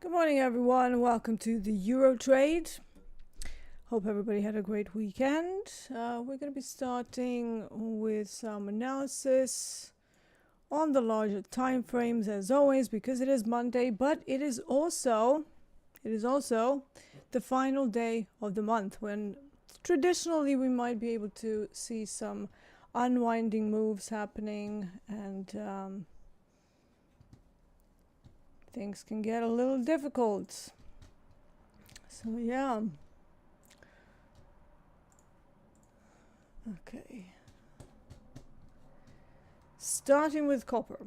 Good morning, everyone. Welcome to the Euro Trade. Hope everybody had a great weekend. We're going to be starting with some analysis on the larger time frames as always, because it is Monday, but it is also the final day of the month when traditionally we might be able to see some unwinding moves happening, and things can get a little difficult. So yeah. Okay. Starting with copper.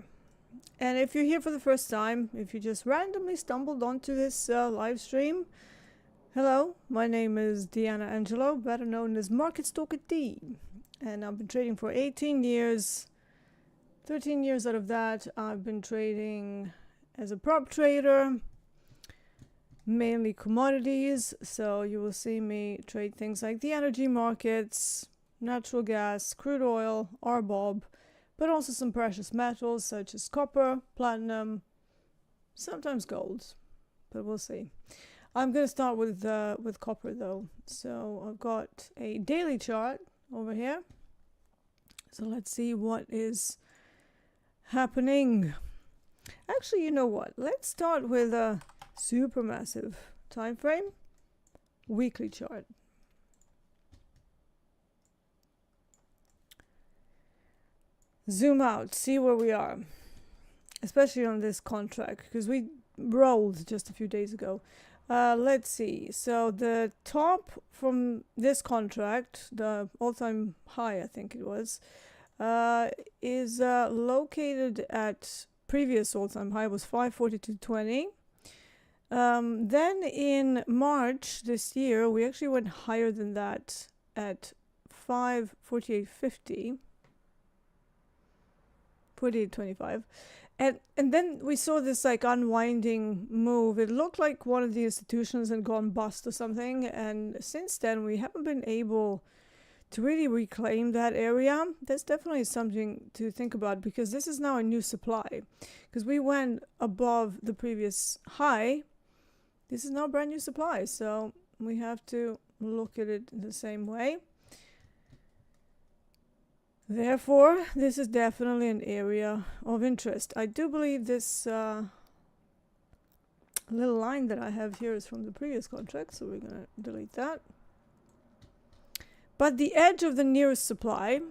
And if you're here for the first time, if you just randomly stumbled onto this live stream, hello, my name is Deeyana Angelo, better known as Market Stalker D. And I've been trading for 18 years. 13 years out of that, I've been trading as a prop trader, mainly commodities. So you will see me trade things like the energy markets, natural gas, crude oil, RBOB, but also some precious metals such as copper, platinum, sometimes gold, but we'll see. I'm going to start with copper though. So I've got a daily chart over here. So let's see what is happening. Actually, you know what? Let's start with a supermassive time frame weekly chart. Zoom out, see where we are, especially on this contract, because we rolled just a few days ago. Let's see. So the top from this contract, the all-time high, I think it was, is located at previous all-time high was 542.20. Then in March this year, we actually went higher than that at 548.50. 48.25, and then we saw this like unwinding move. It looked like one of the institutions had gone bust or something, and since then we haven't been able to really reclaim that area. That's definitely something to think about, because this is now a new supply, because we went above the previous high. This is now brand new supply, so we have to look at it the same way. Therefore, this is definitely an area of interest. I do believe this little line that I have here is from the previous contract, so we're going to delete that. But the edge of the nearest supply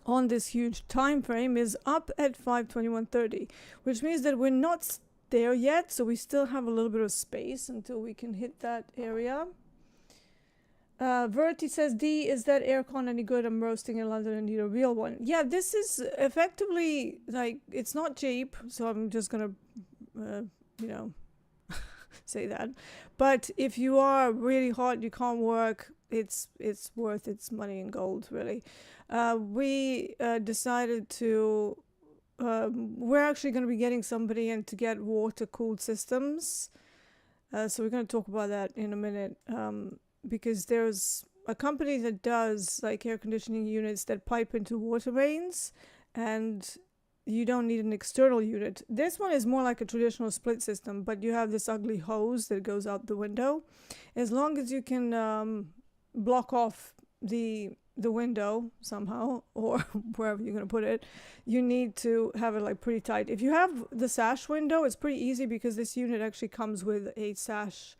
on this huge time frame is up at 521.30, which means that we're not there yet, so we still have a little bit of space until we can hit that area. Verti says, D, is that aircon any good? I'm roasting in London and need a real one. Yeah, this is effectively, like, it's not cheap, so I'm just gonna, say that. But if you are really hot, you can't work, it's worth its money in gold, really. We decided to, we're actually going to be getting somebody in to get water-cooled systems. So we're going to talk about that in a minute. Because there's a company that does like air conditioning units that pipe into water mains, and you don't need an external unit. This one is more like a traditional split system, but you have this ugly hose that goes out the window. As long as you can block off the window somehow, or wherever you're going to put it, you need to have it like pretty tight. If you have the sash window, it's pretty easy, because this unit actually comes with a sash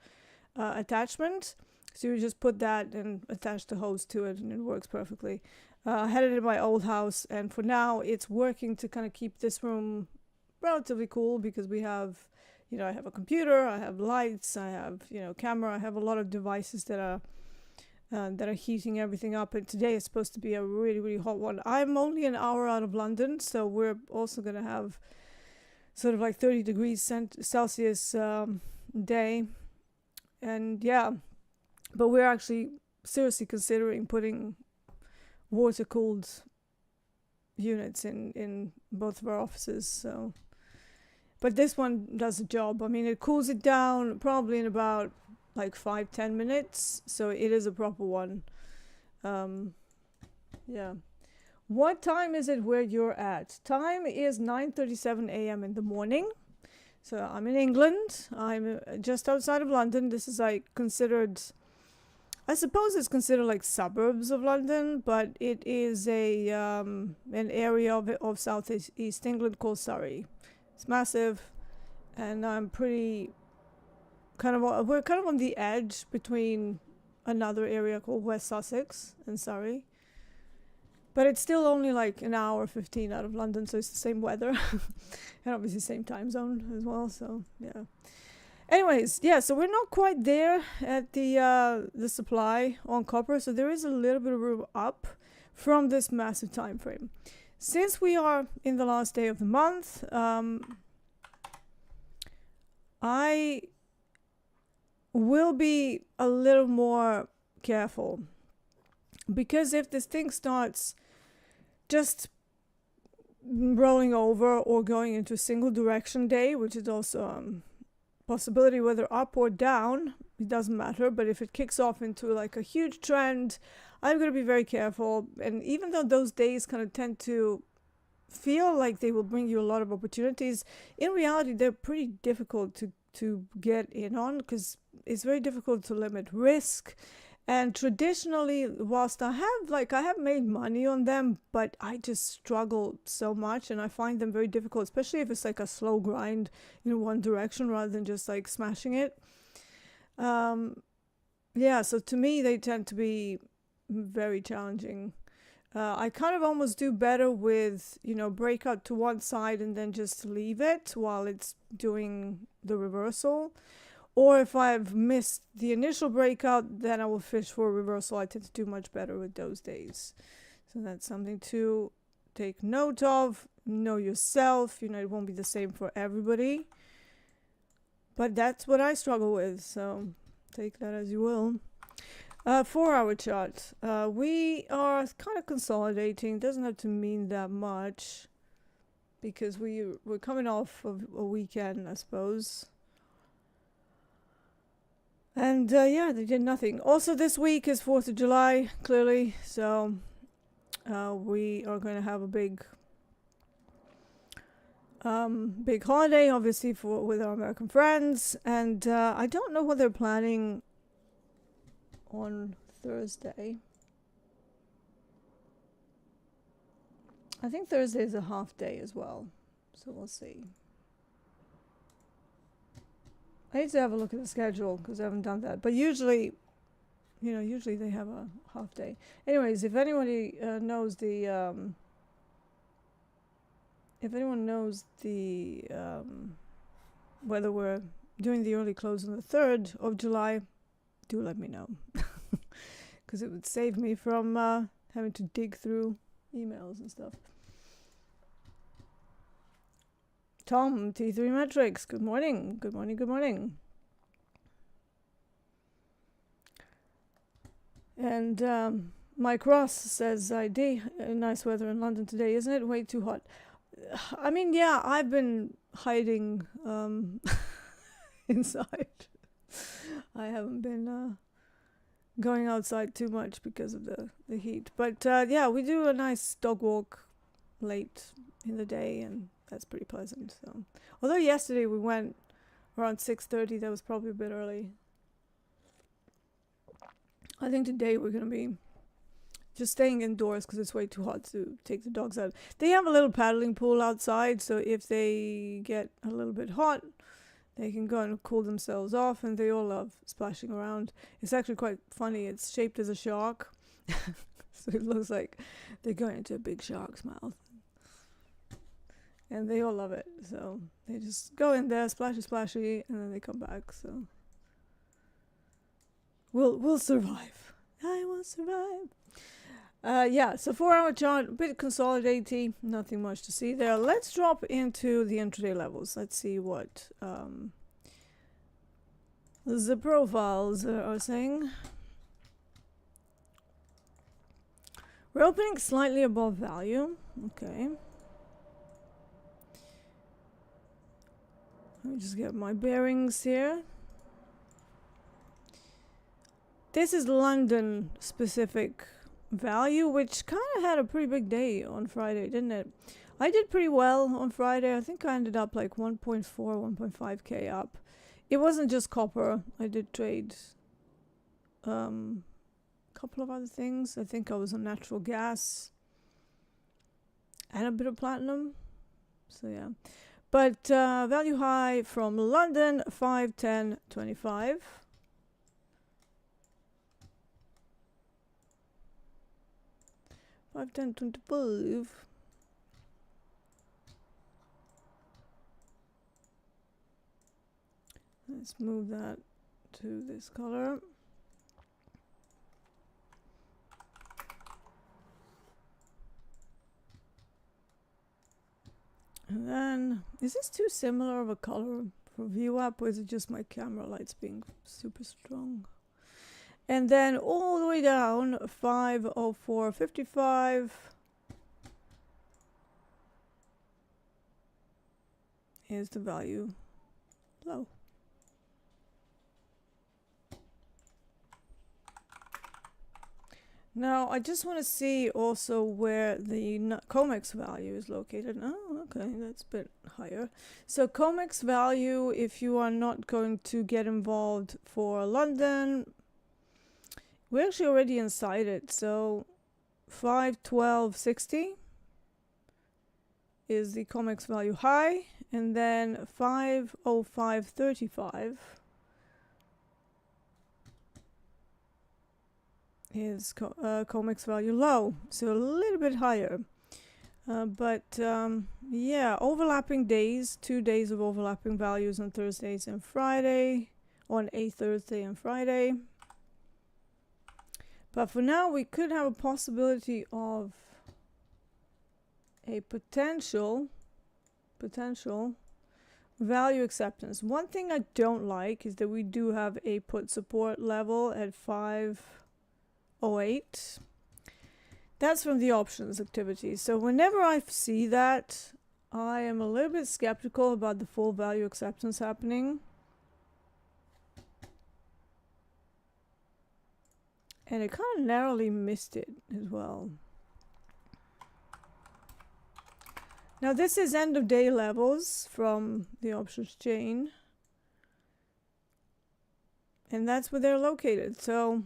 attachment. So you just put that and attach the hose to it, and it works perfectly. I had it in my old house, and for now it's working to kind of keep this room relatively cool, because we have, I have a computer, I have lights, I have, camera, I have a lot of devices that are heating everything up. And today is supposed to be a really, really hot one. I'm only an hour out of London, so we're also going to have sort of like 30 degrees Celsius day. And yeah. But we're actually seriously considering putting water-cooled units in both of our offices. So, but this one does the job. I mean, it cools it down probably in about like 5-10 minutes. So it is a proper one. Yeah. What time is it where you're at? Time is 9:37 a.m. in the morning. So I'm in England. I'm just outside of London. This is like considered, I suppose it's considered like suburbs of London, but it is an area of southeast England called Surrey. It's massive, and I'm pretty we're kind of on the edge between another area called West Sussex and Surrey. But it's still only like an hour 15 out of London, so it's the same weather. And obviously same time zone as well, so yeah. Anyways, yeah, so we're not quite there at the supply on copper, so there is a little bit of room up from this massive time frame. Since we are in the last day of the month, I will be a little more careful, because if this thing starts just rolling over or going into a single direction day, which is also possibility whether up or down, it doesn't matter, but if it kicks off into like a huge trend, I'm going to be very careful. And even though those days kind of tend to feel like they will bring you a lot of opportunities, in reality they're pretty difficult to get in on, because it's very difficult to limit risk. And traditionally, whilst I have made money on them, but I just struggle so much, and I find them very difficult, especially if it's like a slow grind in one direction rather than just like smashing it. Yeah, so to me, they tend to be very challenging. I kind of almost do better with, break out to one side and then just leave it while it's doing the reversal. Or if I've missed the initial breakout, then I will fish for a reversal. I tend to do much better with those days. So that's something to take note of. Know yourself. It won't be the same for everybody. But that's what I struggle with. So take that as you will. 4-hour chart. We are kind of consolidating. Doesn't have to mean that much, because we're coming off of a weekend, I suppose. And yeah, they did nothing. Also, this week is 4th of July, clearly. So we are going to have a big holiday, obviously, with our American friends. And I don't know what they're planning on Thursday. I think Thursday is a half day as well. So we'll see. I need to have a look at the schedule because I haven't done that. But usually they have a half day. Anyways, if anybody knows whether we're doing the early close on the 3rd of July, do let me know. Because it would save me from having to dig through emails and stuff. Tom, T3 Metrics, good morning. Good morning, good morning. And Mike Ross says, nice weather in London today, isn't it? Way too hot. I mean, yeah, I've been hiding inside. I haven't been going outside too much because of the heat. But yeah, we do a nice dog walk late in the day, and that's pretty pleasant. So, although yesterday we went around 6:30, that was probably a bit early. I think today we're gonna be just staying indoors because it's way too hot to take the dogs out. They have a little paddling pool outside, so if they get a little bit hot, they can go and cool themselves off, and they all love splashing around. It's actually quite funny. It's shaped as a shark, so it looks like they're going into a big shark's mouth. And they all love it, so they just go in there, splashy, and then they come back. So we'll survive. I will survive. Yeah, so 4-hour chart, a bit consolidating, nothing much to see there. Let's drop into the intraday levels. Let's see what the profiles are saying. We're opening slightly above value. Okay. Let me just get my bearings here. This is London specific value, which kind of had a pretty big day on Friday, didn't it? I did pretty well on Friday. I think I ended up like 1.4, 1.5k up. It wasn't just copper. I did trade a couple of other things. I think I was on natural gas and a bit of platinum. So yeah. But value high from London, 510.25. $5.10.25. Let's move that to this color. And then, is this too similar of a color for view up, or is it just my camera lights being super strong? And then all the way down, 504.55 is the value low. Now, I just want to see also where the COMEX value is located. Oh, okay, that's a bit higher. So COMEX value, if you are not going to get involved for London, we're actually already inside it. So 512.60 is the COMEX value high, and then 505.35 is COMEX value low, so a little bit higher. Yeah, overlapping days, 2 days of overlapping values on Thursdays and Friday, on a Thursday and Friday. But for now, we could have a possibility of a potential value acceptance. One thing I don't like is that we do have a put support level at 508. That's from the options activity. So whenever I see that, I am a little bit skeptical about the full value acceptance happening. And it kind of narrowly missed it as well. Now this is end of day levels from the options chain. And that's where they're located. So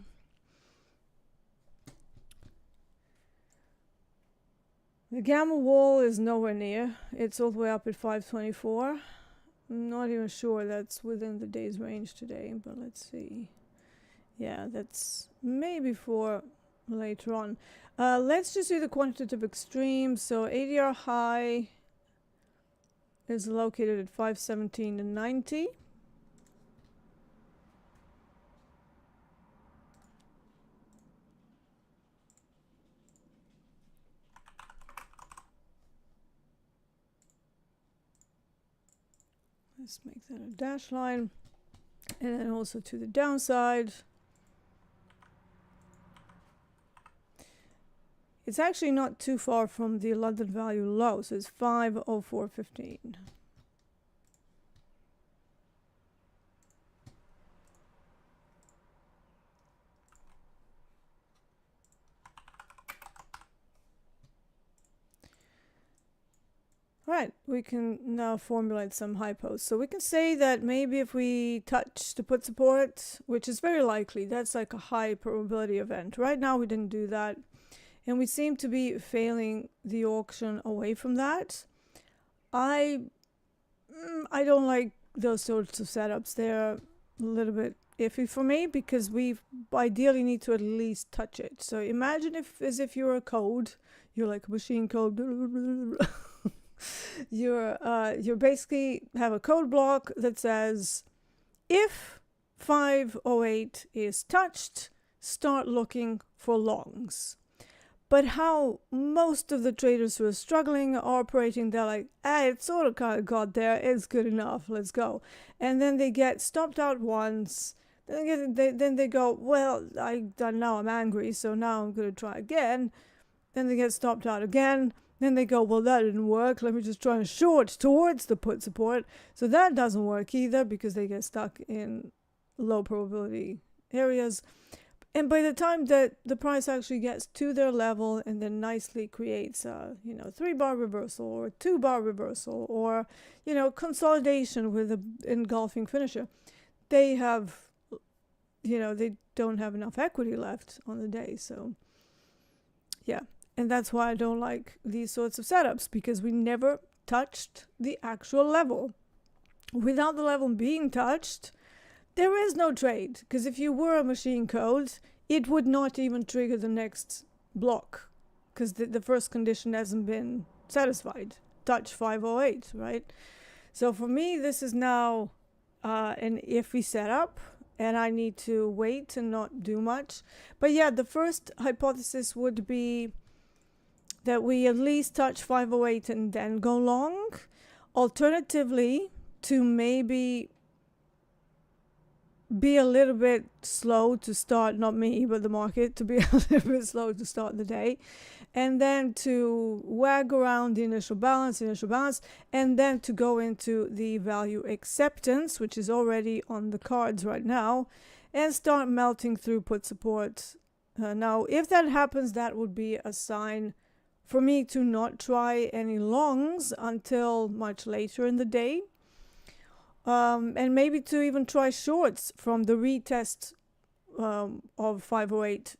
the gamma wall is nowhere near. It's all the way up at 524. I'm not even sure that's within the day's range today, but let's see. Yeah, that's maybe for later on. Let's just do the quantitative extreme. So ADR high is located at 517.90. Let's make that a dash line. And then also to the downside. It's actually not too far from the London value low, so it's 504.15. Right, we can now formulate some hypos. So we can say that maybe if we touch the put support, which is very likely, that's like a high probability event. Right now we didn't do that. And we seem to be failing the auction away from that. I don't like those sorts of setups. They're a little bit iffy for me because we ideally need to at least touch it. So imagine as if you're a code, you're like a machine code. You basically have a code block that says if 508 is touched, start looking for longs. But how most of the traders who are struggling are operating, they're like, it sort of kind of got there, it's good enough, let's go. And then they get stopped out once, then they go, well, now I'm angry, so now I'm going to try again. Then they get stopped out again. Then they go, well, that didn't work, let me just try and short towards the put support. So that doesn't work either because they get stuck in low probability areas. And by the time that the price actually gets to their level and then nicely creates a, 3-bar reversal or a 2-bar reversal or, consolidation with a engulfing finisher, they have, they don't have enough equity left on the day. So, yeah. And that's why I don't like these sorts of setups, because we never touched the actual level. Without the level being touched, there is no trade, because if you were a machine code, it would not even trigger the next block, because the first condition hasn't been satisfied. Touch 508, right? So for me, this is now an iffy setup, and I need to wait and not do much. But yeah, the first hypothesis would be that we at least touch 508 and then go long. Alternatively, to maybe be a little bit slow to start, not me, but the market, to be a little bit slow to start the day, and then to wag around the initial balance, and then to go into the value acceptance, which is already on the cards right now, and start melting through put support. Now, if that happens, that would be a sign for me to not try any longs until much later in the day. And maybe to even try shorts from the retest of 508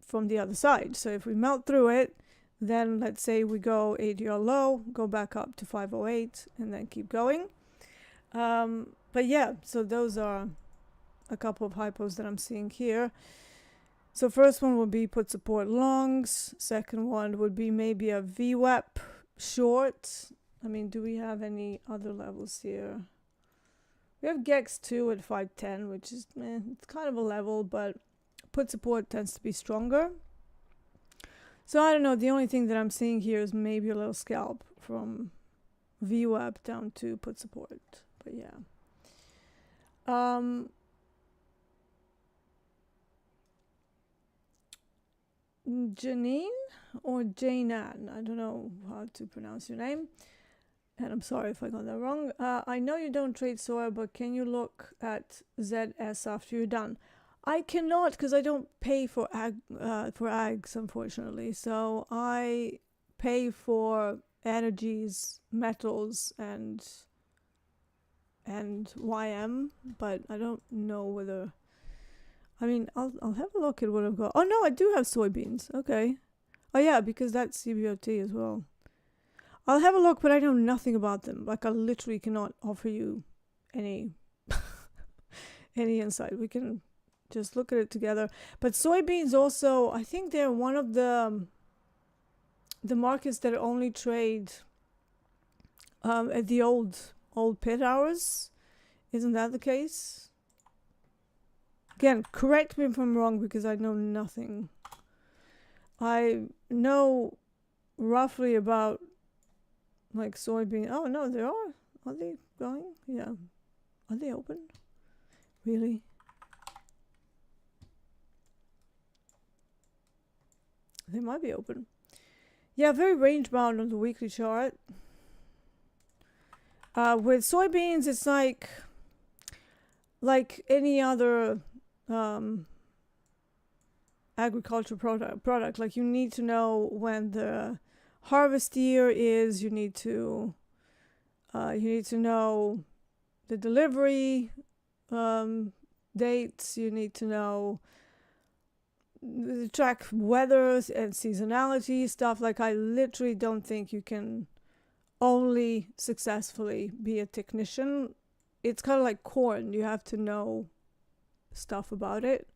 from the other side. So if we melt through it, then let's say we go ADR low, go back up to 508, and then keep going. But yeah, so those are a couple of hypos that I'm seeing here. So first one would be put support longs. Second one would be maybe a VWAP short. I mean, do we have any other levels here? We have GEX 2 at 510, which is it's kind of a level, but put support tends to be stronger. So I don't know. The only thing that I'm seeing here is maybe a little scalp from VWAP down to put support. But yeah. Janine or Janan, I don't know how to pronounce your name. And I'm sorry if I got that wrong. I know you don't trade soy, but can you look at ZS after you're done? I cannot, because I don't pay for ags, unfortunately. So I pay for energies, metals, and YM, but I don't know whether. I mean, I'll have a look at what I've got. Oh no, I do have soybeans. Okay. Oh yeah, because that's CBOT as well. I'll have a look, but I know nothing about them. Like, I literally cannot offer you any any insight. We can just look at it together. But soybeans also, I think they're one of the markets that only trade at the old pit hours. Isn't that the case? Again, correct me if I'm wrong, because I know nothing. I know roughly about like soybean. Oh no, they are. Are they going? Yeah. Are they open? Really? They might be open. Yeah, very range bound on the weekly chart. With soybeans, it's like any other agriculture product. Like, you need to know when the harvest year is. You need to know the delivery dates. You need to know track weather and seasonality stuff. Like, I literally don't think you can only successfully be a technician. It's kind of like corn. You have to know stuff about it.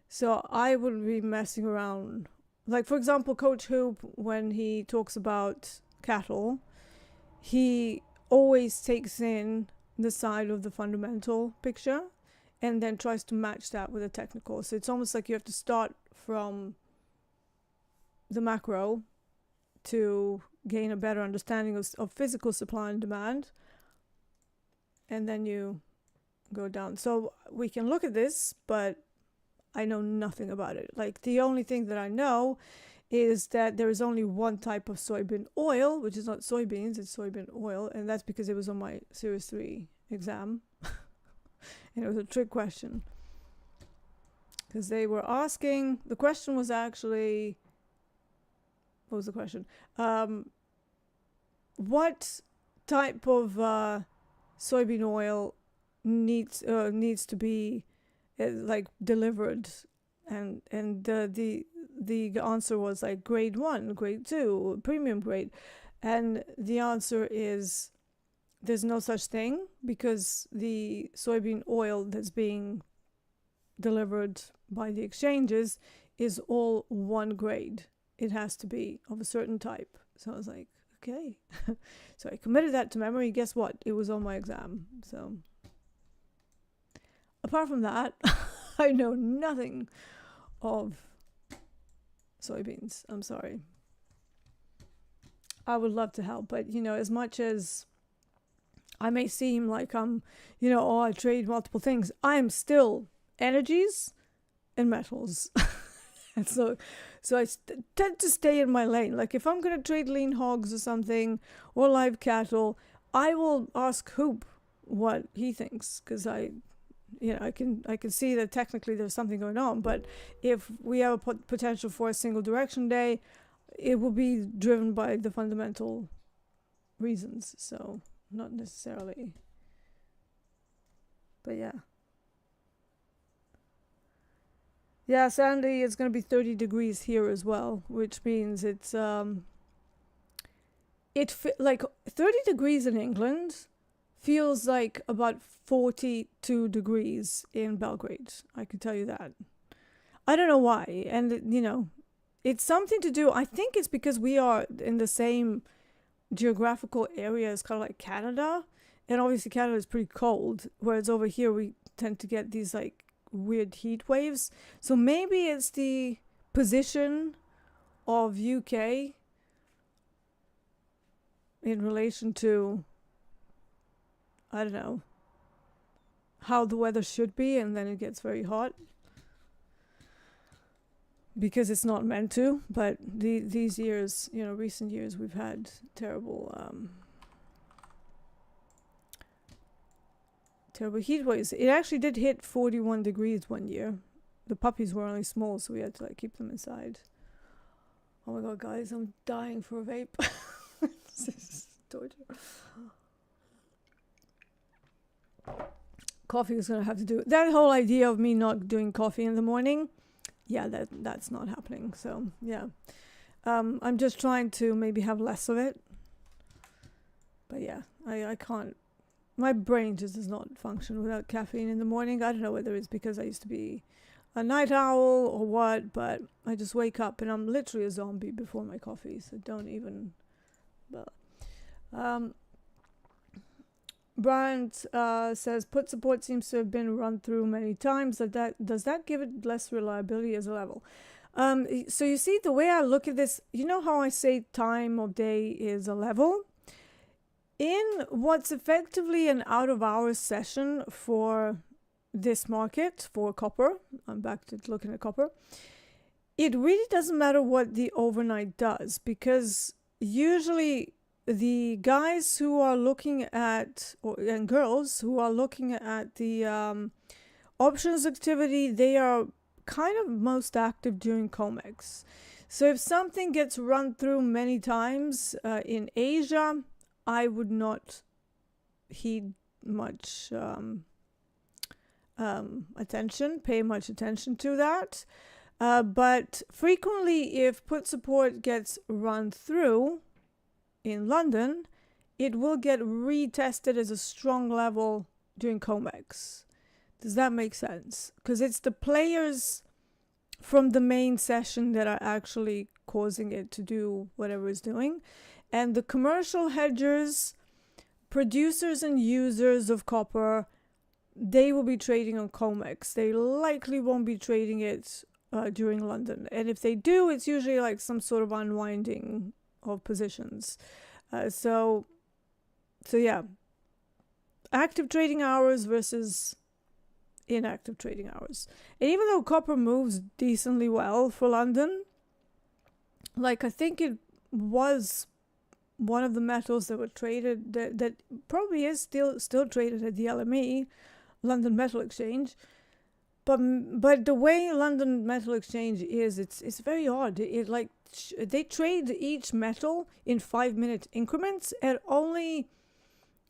So I wouldn't be messing around. Like, for example, Coach Hoop, when he talks about cattle, he always takes in the side of the fundamental picture and then tries to match that with the technical. So it's almost like you have to start from the macro to gain a better understanding of physical supply and demand, and then you go down. So we can look at this, but I know nothing about it. Like, the only thing that I know is that there is only one type of soybean oil, which is not soybeans, it's soybean oil, and that's because it was on my Series 3 exam. And it was a trick question. because they were asking, the question was actually, what was the question? What type of soybean oil needs to be like delivered, and the answer was like grade 1, grade 2, premium grade, and the answer is there's no such thing, because the soybean oil that's being delivered by the exchanges is all one grade. It has to be of a certain type. So I was like, okay. So I committed that to memory. Guess what? It was on my exam. So apart from that, I know nothing of soybeans. I'm sorry. I would love to help, but as much as I may seem like I'm, oh, I trade multiple things, I am still energies and metals. And so I tend to stay in my lane. Like if I'm going to trade lean hogs or something, or live cattle, I will ask Hoop what he thinks, because I can see that technically there's something going on. But if we have a potential for a single direction day, it will be driven by the fundamental reasons. So not necessarily. But yeah. Yeah, Sandy, it's going to be 30 degrees here as well, which means it's like 30 degrees in England feels like about 42 degrees in Belgrade. I can tell you that. I don't know why. And, it's something to do. I think it's because we are in the same geographical area as kind of like Canada. And obviously Canada is pretty cold, whereas over here we tend to get these like weird heat waves. So maybe it's the position of UK in relation to, I don't know, how the weather should be, and then it gets very hot because it's not meant to. But these years, recent years, we've had terrible heat waves. It actually did hit 41 degrees one year. The puppies were only small, so we had to keep them inside. Oh my god, guys, I'm dying for a vape. This is torture. Coffee is gonna have to do it. That whole idea of me not doing coffee in the morning, yeah, that's not happening. So yeah, I'm just trying to maybe have less of it. But yeah, I can't. My brain just does not function without caffeine in the morning. I don't know whether it's because I used to be a night owl or what, but I just wake up and I'm literally a zombie before my coffee. So don't even. Brian says put support seems to have been run through many times. Does that give it less reliability as a level? So you see, the way I look at this, you know how I say time of day is a level? In what's effectively an out-of-hours session for this market, for copper, I'm back to looking at copper, it really doesn't matter what the overnight does, because usually the guys who are looking at, and girls who are looking at the options activity, they are kind of most active during COMEX. So if something gets run through many times in Asia, I would not heed much pay much attention to that. But frequently, if put support gets run through in London, it will get retested as a strong level during COMEX. Does that make sense? Because it's the players from the main session that are actually causing it to do whatever it's doing. And the commercial hedgers, producers and users of copper, they will be trading on COMEX. They likely won't be trading it during London. And if they do, it's usually like some sort of unwinding of positions. So yeah, active trading hours versus inactive trading hours. And even though copper moves decently well for London, like I think it was one of the metals that were traded that probably is still traded at the LME, London Metal Exchange. but the way London Metal Exchange is, it's very odd. It like they trade each metal in 5-minute increments, and only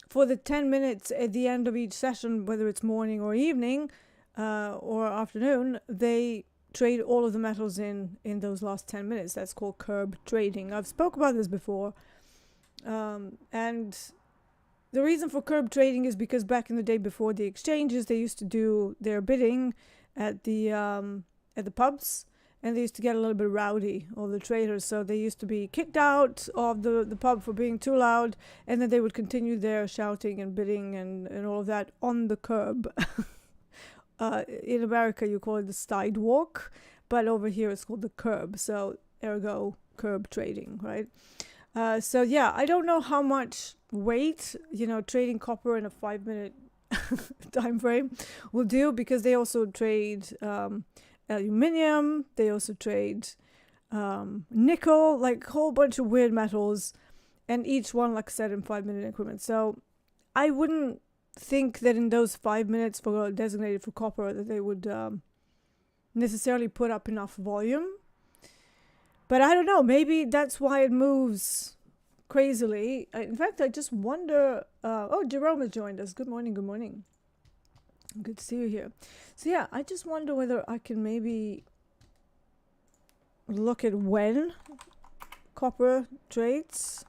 for the 10 minutes at the end of each session, whether it's morning or evening or afternoon, they trade all of the metals in those last 10 minutes. That's called curb trading. I've spoke about this before, and the reason for curb trading is because back in the day before the exchanges, they used to do their bidding at the pubs, and they used to get a little bit rowdy, all the traders. So they used to be kicked out of the pub for being too loud, and then they would continue their shouting and bidding and all of that on the curb. In America, you call it the sidewalk, but over here it's called the curb. So ergo, curb trading, right? So yeah, I don't know how much weight, trading copper in a 5-minute time frame will do, because they also trade aluminium, they also trade nickel, like a whole bunch of weird metals, and each one, like I said, in 5-minute increments. So I wouldn't think that in those 5 minutes designated for copper that they would necessarily put up enough volume. But I don't know, maybe that's why it moves crazily. In fact, I just wonder, Jerome has joined us. Good morning, good morning. Good to see you here. So yeah, I just wonder whether I can maybe look at when copper trades.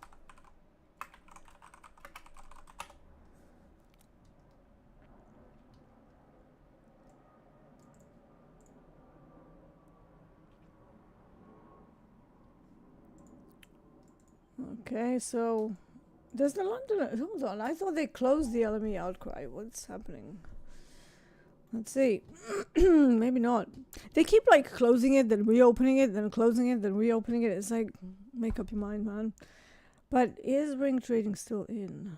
Okay, so does the London... Hold on, I thought they closed the LME outcry. What's happening? Let's see. Maybe not. They keep like closing it, then reopening it, then closing it, then reopening it. It's like, make up your mind, man. But is ring trading still in?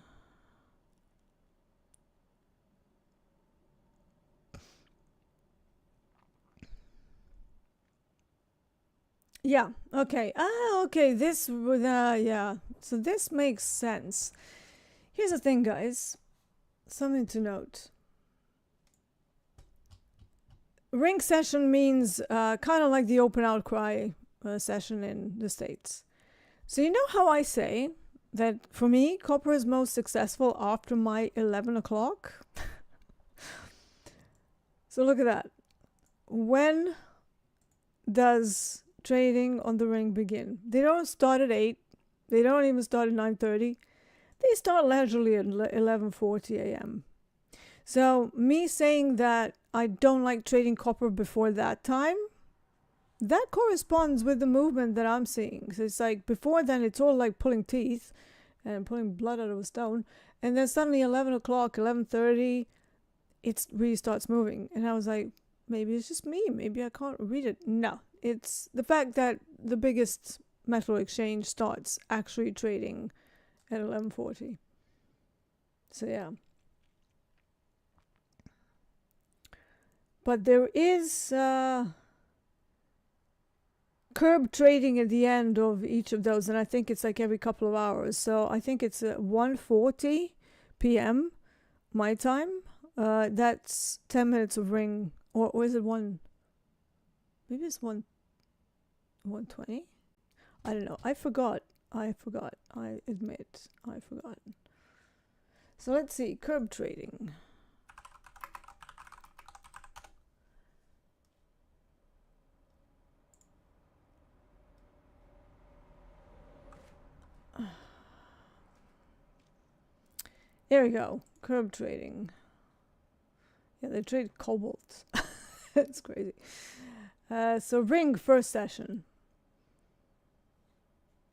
Yeah, okay. Okay, this with yeah. So this makes sense. Here's the thing, guys. Something to note. Ring session means kind of like the open outcry session in the States. So you know how I say that for me, copper is most successful after my 11 o'clock? So look at that. When does trading on the ring begin? They don't start at 8. They don't even start at 9:30. They start leisurely at 11:40 a.m. So me saying that I don't like trading copper before that time, that corresponds with the movement that I'm seeing. So it's like before then it's all like pulling teeth and pulling blood out of a stone, and then suddenly 11 o'clock, 11:30, it really starts moving. And I was like, maybe it's just me, maybe I can't read it. No, it's the fact that the biggest metal exchange starts actually trading at 11:40. So yeah. But there is curb trading at the end of each of those, and I think it's like every couple of hours. So I think it's 1:40 p.m. my time. That's 10 minutes of ring, or is it one? Maybe it's 1:20. I don't know. I forgot. I admit, I forgot. So let's see, curb trading. There we go. Curb trading. Yeah, they trade cobalt. It's crazy. So ring first session.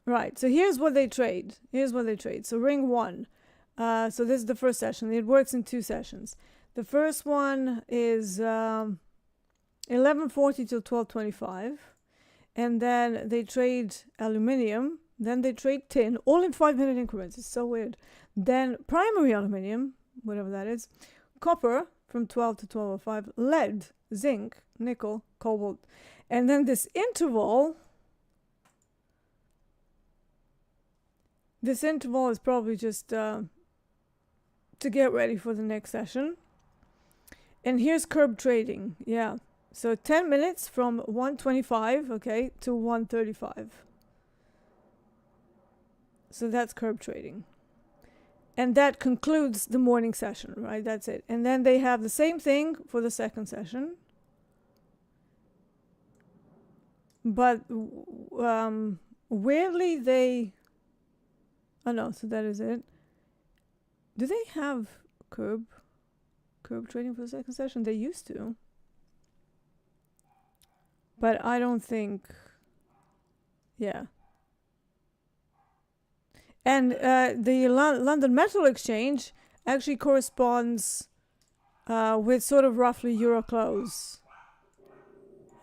Right. So here's what they trade. So ring 1. So this is the first session. It works in 2 sessions. The first one is 11:40 till 12:25, and then they trade aluminium. Then they trade tin, all in 5-minute increments. It's so weird. Then primary aluminium, whatever that is, copper from 12 to 12:05, lead, zinc, nickel, cobalt. And then this interval is probably just to get ready for the next session. And here's curb trading. Yeah. So 10 minutes from 125, okay, to 135. So that's curb trading. And that concludes the morning session, right? That's it. And then they have the same thing for the second session. But weirdly they... Oh no, so that is it. Do they have curb trading for the second session? They used to. But I don't think... Yeah. And the London Metal Exchange actually corresponds with sort of roughly Euro close.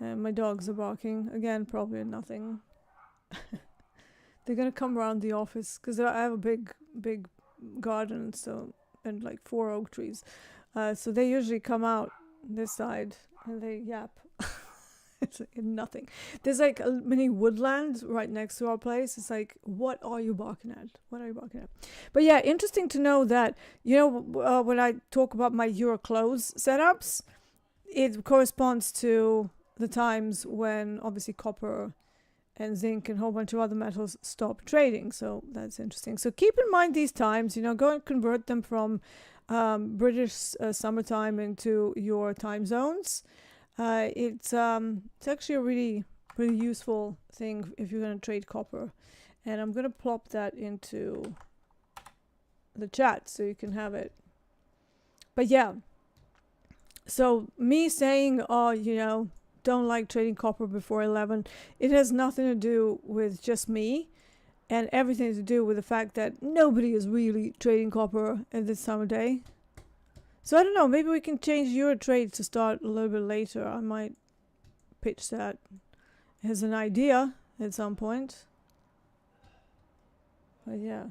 And my dogs are barking. Again, probably nothing. They're going to come around the office because I have a big garden, so, and like 4 oak trees. So they usually come out this side and they yap. It's like nothing. There's like a mini woodland right next to our place. It's like, what are you barking at? What are you barking at? But yeah, interesting to know that, you know, when I talk about my Euro close setups, it corresponds to the times when obviously copper and zinc and a whole bunch of other metals stop trading. So that's interesting. So keep in mind these times, you know, go and convert them from British summertime into your time zones. It's actually a really useful thing if you're going to trade copper. And I'm going to plop that into the chat so you can have it. But yeah, so me saying, oh, you know, don't like trading copper before 11, it has nothing to do with just me and everything to do with the fact that nobody is really trading copper at this time of day. So I don't know, maybe we can change your trade to start a little bit later. I might pitch that as an idea at some point. But yeah.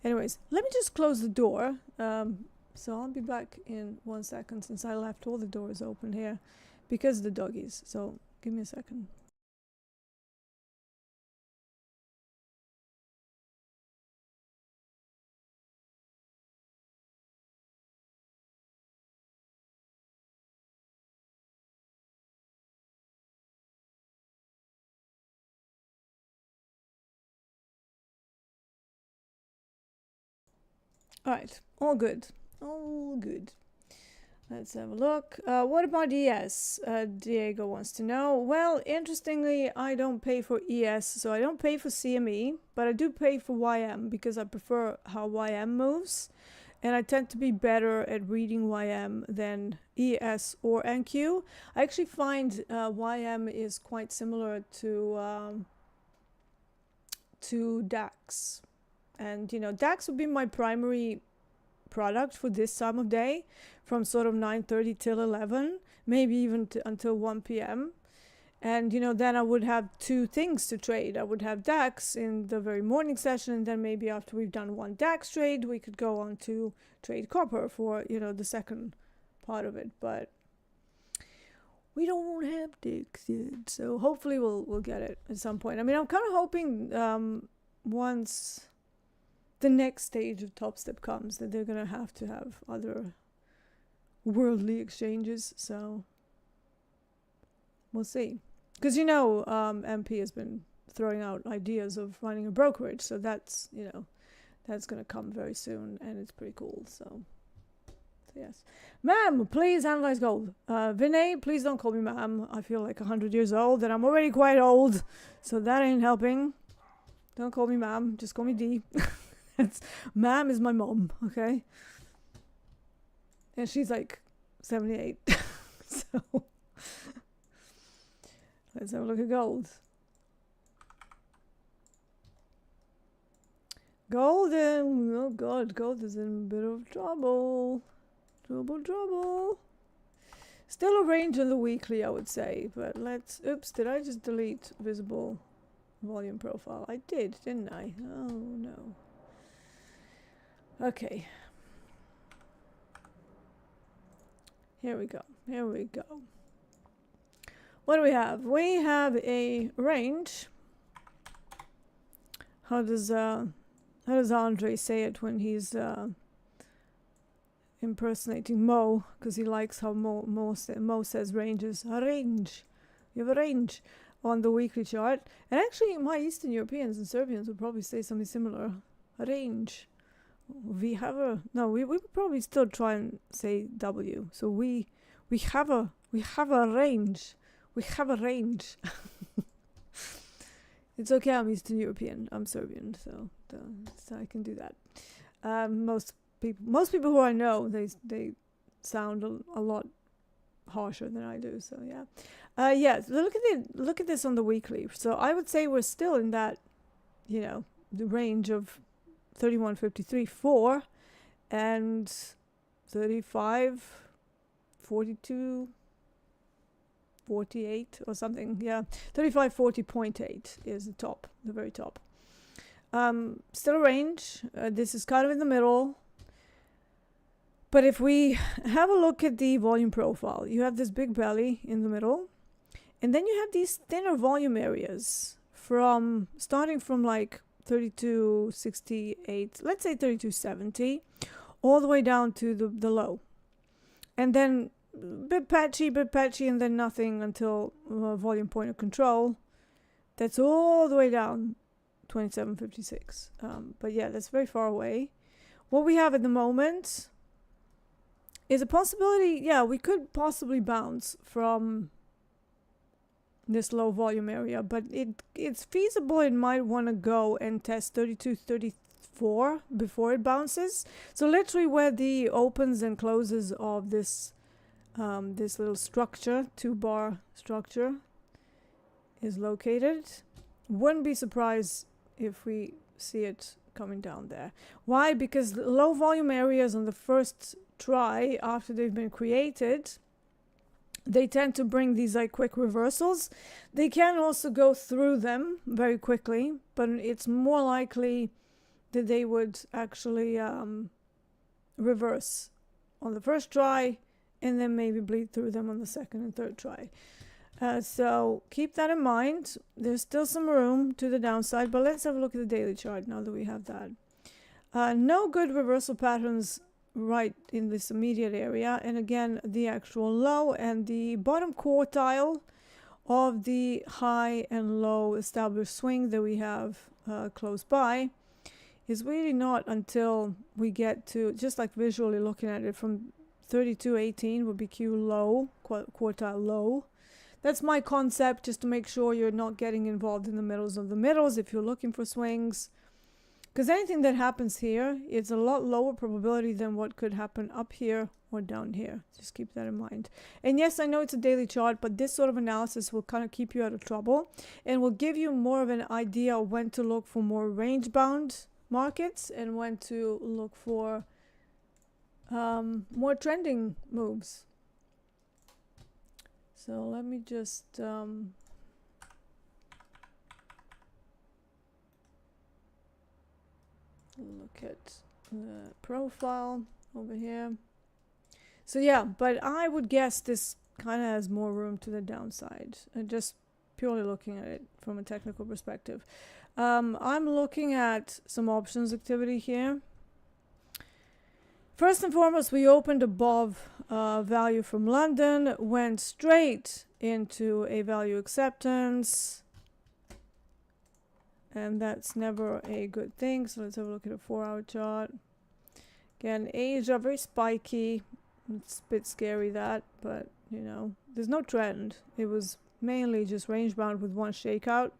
Anyways, let me just close the door. So I'll be back in 1 second since I left all the doors open here because of the doggies. So give me a second. Alright, all good. All good. Let's have a look. What about ES? Diego wants to know. Well, interestingly, I don't pay for ES, so I don't pay for CME, but I do pay for YM because I prefer how YM moves. And I tend to be better at reading YM than ES or NQ. I actually find YM is quite similar to DAX. And, you know, DAX would be my primary product for this time of day from sort of 9:30 till 11, maybe even until 1 p.m. And, you know, then I would have 2 things to trade. I would have DAX in the very morning session, and then maybe after we've done 1 DAX trade, we could go on to trade copper for, you know, the second part of it. But we don't have DAX yet, so hopefully we'll get it at some point. I mean, I'm kind of hoping once the next stage of Topstep comes that they're gonna have to have other worldly exchanges, so we'll see. Because, you know, MP has been throwing out ideas of running a brokerage, so that's, you know, that's gonna come very soon, and it's pretty cool. So yes, ma'am, please analyze gold. Vinay, please don't call me ma'am. I feel like 100 years old, and I'm already quite old, so that ain't helping. Don't call me ma'am, just call me D. Ma'am is my mom, okay? And she's like 78. So let's have a look at gold. Gold, oh god, gold is in a bit of trouble. Trouble. Still a range on the weekly, I would say, but let's... Oops, did I just delete visible volume profile? I did, didn't I? Oh no. Okay. Here we go. What do we have? We have a range. How does Andre say it when he's impersonating Mo because he likes how Mo says ranges. A range. You have a range on the weekly chart. And actually, my Eastern Europeans and Serbians would probably say something similar. A range. We have a... No, we would probably still try and say W. So we have a range. We have a range. It's okay, I'm Eastern European. I'm Serbian, so I can do that. Most people who I know, they sound a lot harsher than I do. So yeah, yeah. So look at this on the weekly. So I would say we're still in that, the range of 31.53.4 and 35.42. 48 or something, yeah, 35.40.8 is the very top. Still a range. This is kind of in the middle. But if we have a look at the volume profile, you have this big belly in the middle, and then you have these thinner volume areas starting from like 32.68, let's say 32.70, all the way down to the low, and then bit patchy, and then nothing until volume point of control. That's all the way down 27.56. But yeah, that's very far away. What we have at the moment is a possibility. Yeah, we could possibly bounce from this low volume area, but it's feasible. It might want to go and test 32.34 before it bounces. So literally where the opens and closes of this little structure, 2-bar structure, is located. Wouldn't be surprised if we see it coming down there. Why? Because low volume areas on the first try after they've been created, they tend to bring these like quick reversals. They can also go through them very quickly, but it's more likely that they would actually reverse on the first try and then maybe bleed through them on the second and third try. So keep that in mind. There's still some room to the downside, but let's have a look at the daily chart now that we have that. No good reversal patterns right in this immediate area. And again, the actual low and the bottom quartile of the high and low established swing that we have close by is really not until we get to, just like visually looking at it, from 32.18 would be Q low, quartile low. That's my concept, just to make sure you're not getting involved in the middles of the middles if you're looking for swings. Because anything that happens here, it's a lot lower probability than what could happen up here or down here. Just keep that in mind. And yes, I know it's a daily chart, but this sort of analysis will kind of keep you out of trouble and will give you more of an idea of when to look for more range-bound markets and when to look for more trending moves. So let me just look at the profile over here. So yeah, but I would guess this kind of has more room to the downside, just purely looking at it from a technical perspective. I'm looking at some options activity here. First and foremost, we opened above value from London, went straight into a value acceptance, and that's never a good thing. So let's have a look at a 4-hour chart. Again, Asia, very spiky. It's a bit scary that, but there's no trend. It was mainly just range bound with one shakeout.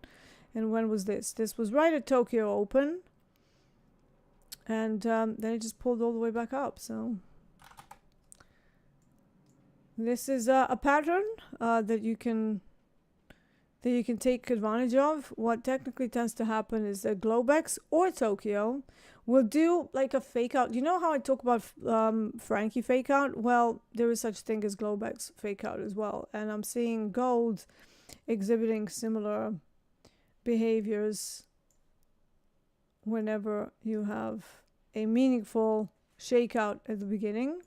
And when was this? This was right at Tokyo Open. And then it just pulled all the way back up. So this is a pattern that you can take advantage of. What technically tends to happen is that Globex or Tokyo will do like a fake out. You know how I talk about Frankie fake out? Well, there is such thing as Globex fake out as well. And I'm seeing gold exhibiting similar behaviors whenever you have a meaningful shakeout at the beginning.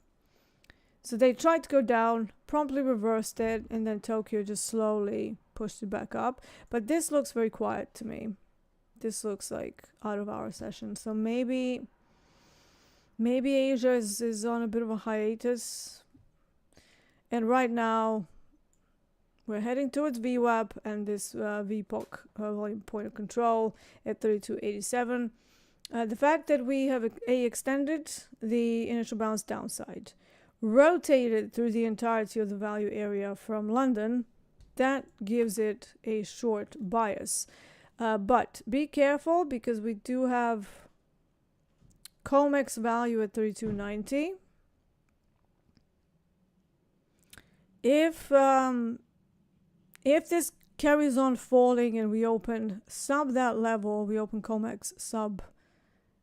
So they tried to go down, promptly reversed it, and then Tokyo just slowly pushed it back up. But this looks very quiet to me. This looks like out of our session. So maybe Maybe Asia is on a bit of a hiatus. And right now, we're heading towards VWAP and this VPOC volume point of control at 3287. The fact that we have extended the initial bounce downside, rotated through the entirety of the value area from London, that gives it a short bias. But be careful, because we do have COMEX value at 3290. If this carries on falling and we open sub that level, we open COMEX sub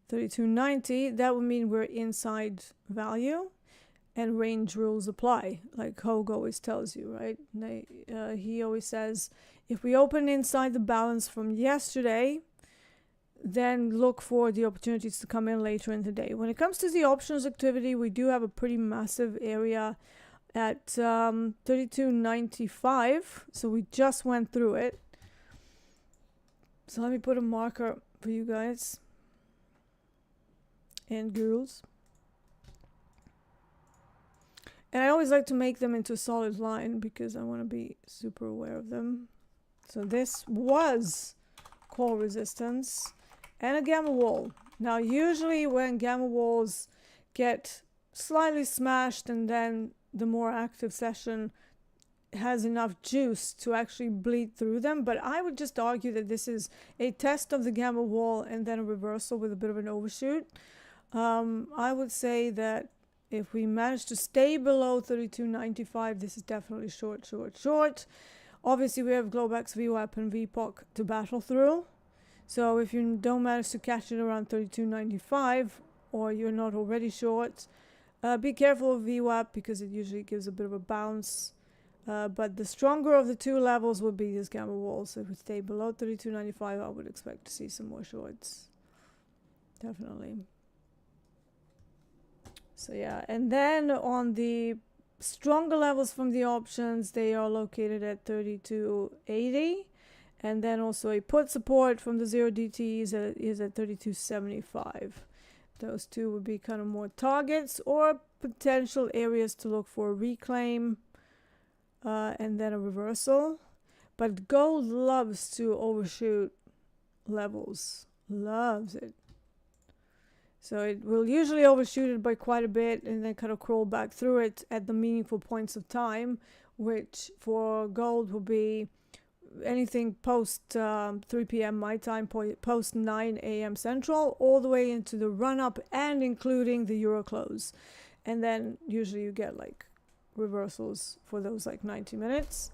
3290, that would mean we're inside value and range rules apply, like Hogue always tells you, right? He always says, if we open inside the balance from yesterday, then look for the opportunities to come in later in the day. When it comes to the options activity, we do have a pretty massive area at 3295, so we just went through it. So let me put a marker for you guys and girls. And I always like to make them into a solid line because I want to be super aware of them. So this was call resistance and a gamma wall. Now usually when gamma walls get slightly smashed and then the more active session has enough juice to actually bleed through them, but I would just argue that this is a test of the gamma wall and then a reversal with a bit of an overshoot. I would say that if we manage to stay below 3295, this is definitely short. Obviously we have Globex, VWAP and VPOC to battle through, so if you don't manage to catch it around 3295 or you're not already short, be careful of VWAP because it usually gives a bit of a bounce. But the stronger of the two levels would be this gamma wall. So if we stay below 3295, I would expect to see some more shorts. Definitely. So yeah, and then on the stronger levels from the options, they are located at 3280. And then also a put support from the 0DT is at 3275. Those two would be kind of more targets or potential areas to look for a reclaim and then a reversal. But gold loves to overshoot levels. Loves it. So it will usually overshoot it by quite a bit and then kind of crawl back through it at the meaningful points of time, which for gold will be anything post 3 p.m. my time, post 9 a.m. Central, all the way into the run-up and including the Euro close. And then usually you get like reversals for those like 90 minutes.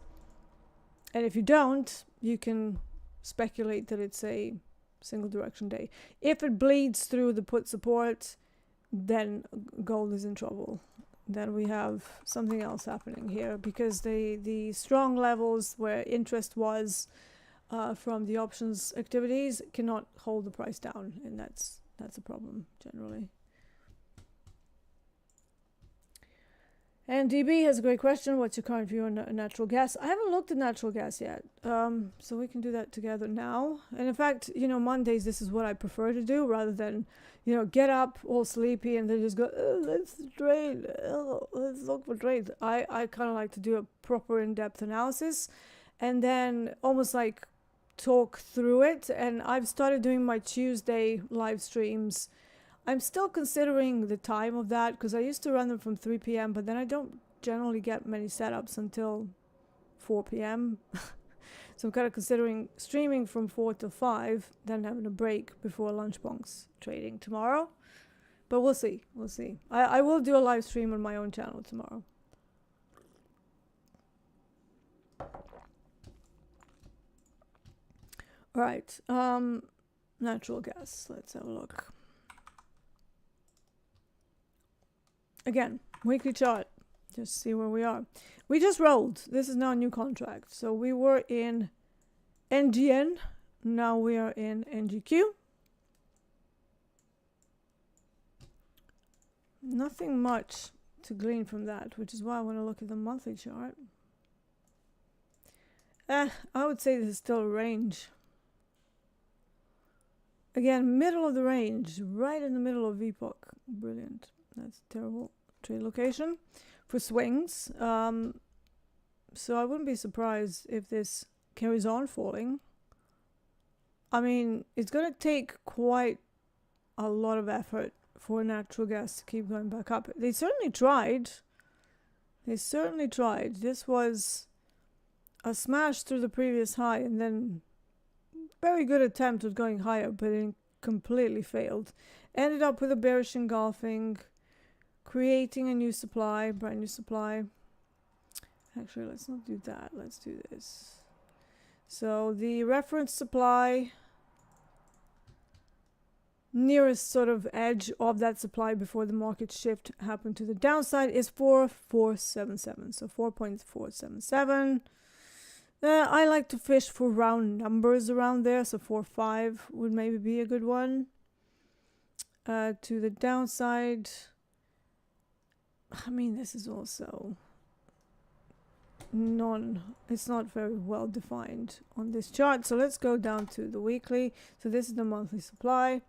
And if you don't, you can speculate that it's a single direction day. If it bleeds through the put support, then gold is in trouble. Then we have something else happening here, because the strong levels where interest was from the options activities cannot hold the price down, and that's a problem generally. And DB has a great question. What's your current view on natural gas? I haven't looked at natural gas yet, so we can do that together now. And in fact, you know, Mondays, this is what I prefer to do rather than, you know, get up all sleepy and then just go, oh, let's trade, oh, let's look for trades. I kind of like to do a proper in-depth analysis and then almost like talk through it. And I've started doing my Tuesday live streams. I'm still considering the time of that because I used to run them from 3 p.m. but then I don't generally get many setups until 4 p.m. So I'm kind of considering streaming from 4 to 5, then having a break before lunchbox trading tomorrow. But we'll see. We'll see. I will do a live stream on my own channel tomorrow. All right. Natural gas. Let's have a look. Again, weekly chart, just see where we are. We just rolled. This is now a new contract. So we were in NGN. Now we are in NGQ. Nothing much to glean from that, which is why I want to look at the monthly chart. I would say this is still a range. Again, middle of the range, right in the middle of VPOC. Brilliant. That's a terrible trade location for swings. So I wouldn't be surprised if this carries on falling. I mean, it's going to take quite a lot of effort for natural gas to keep going back up. They certainly tried. They certainly tried. This was a smash through the previous high, and then very good attempt at going higher, but it completely failed. Ended up with a bearish engulfing, creating a new supply, brand new supply. Actually, let's not do that. Let's do this. So the reference supply, nearest sort of edge of that supply before the market shift happened to the downside, is 4.477. So 4.477. I like to fish for round numbers around there, so 4.5 would maybe be a good one. To the downside, I mean, this is also it's not very well defined on this chart. So let's go down to the weekly. So this is the monthly supply.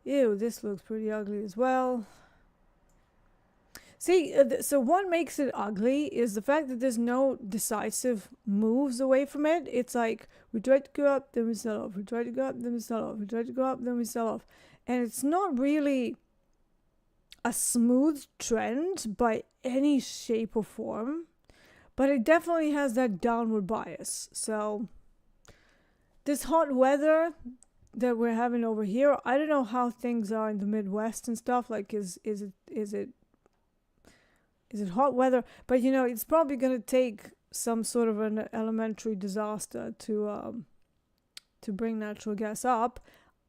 Ew, this looks pretty ugly as well. See, so what makes it ugly is the fact that there's no decisive moves away from it. It's like we try to go up, then we sell off. We try to go up, then we sell off. We try to go up, then we sell off. And it's not really a smooth trend by any shape or form, but it definitely has that downward bias. So this hot weather that we're having over here, I don't know how things are in the Midwest and stuff. Like, is it hot weather? But you know, it's probably going to take some sort of an elementary disaster to bring natural gas up,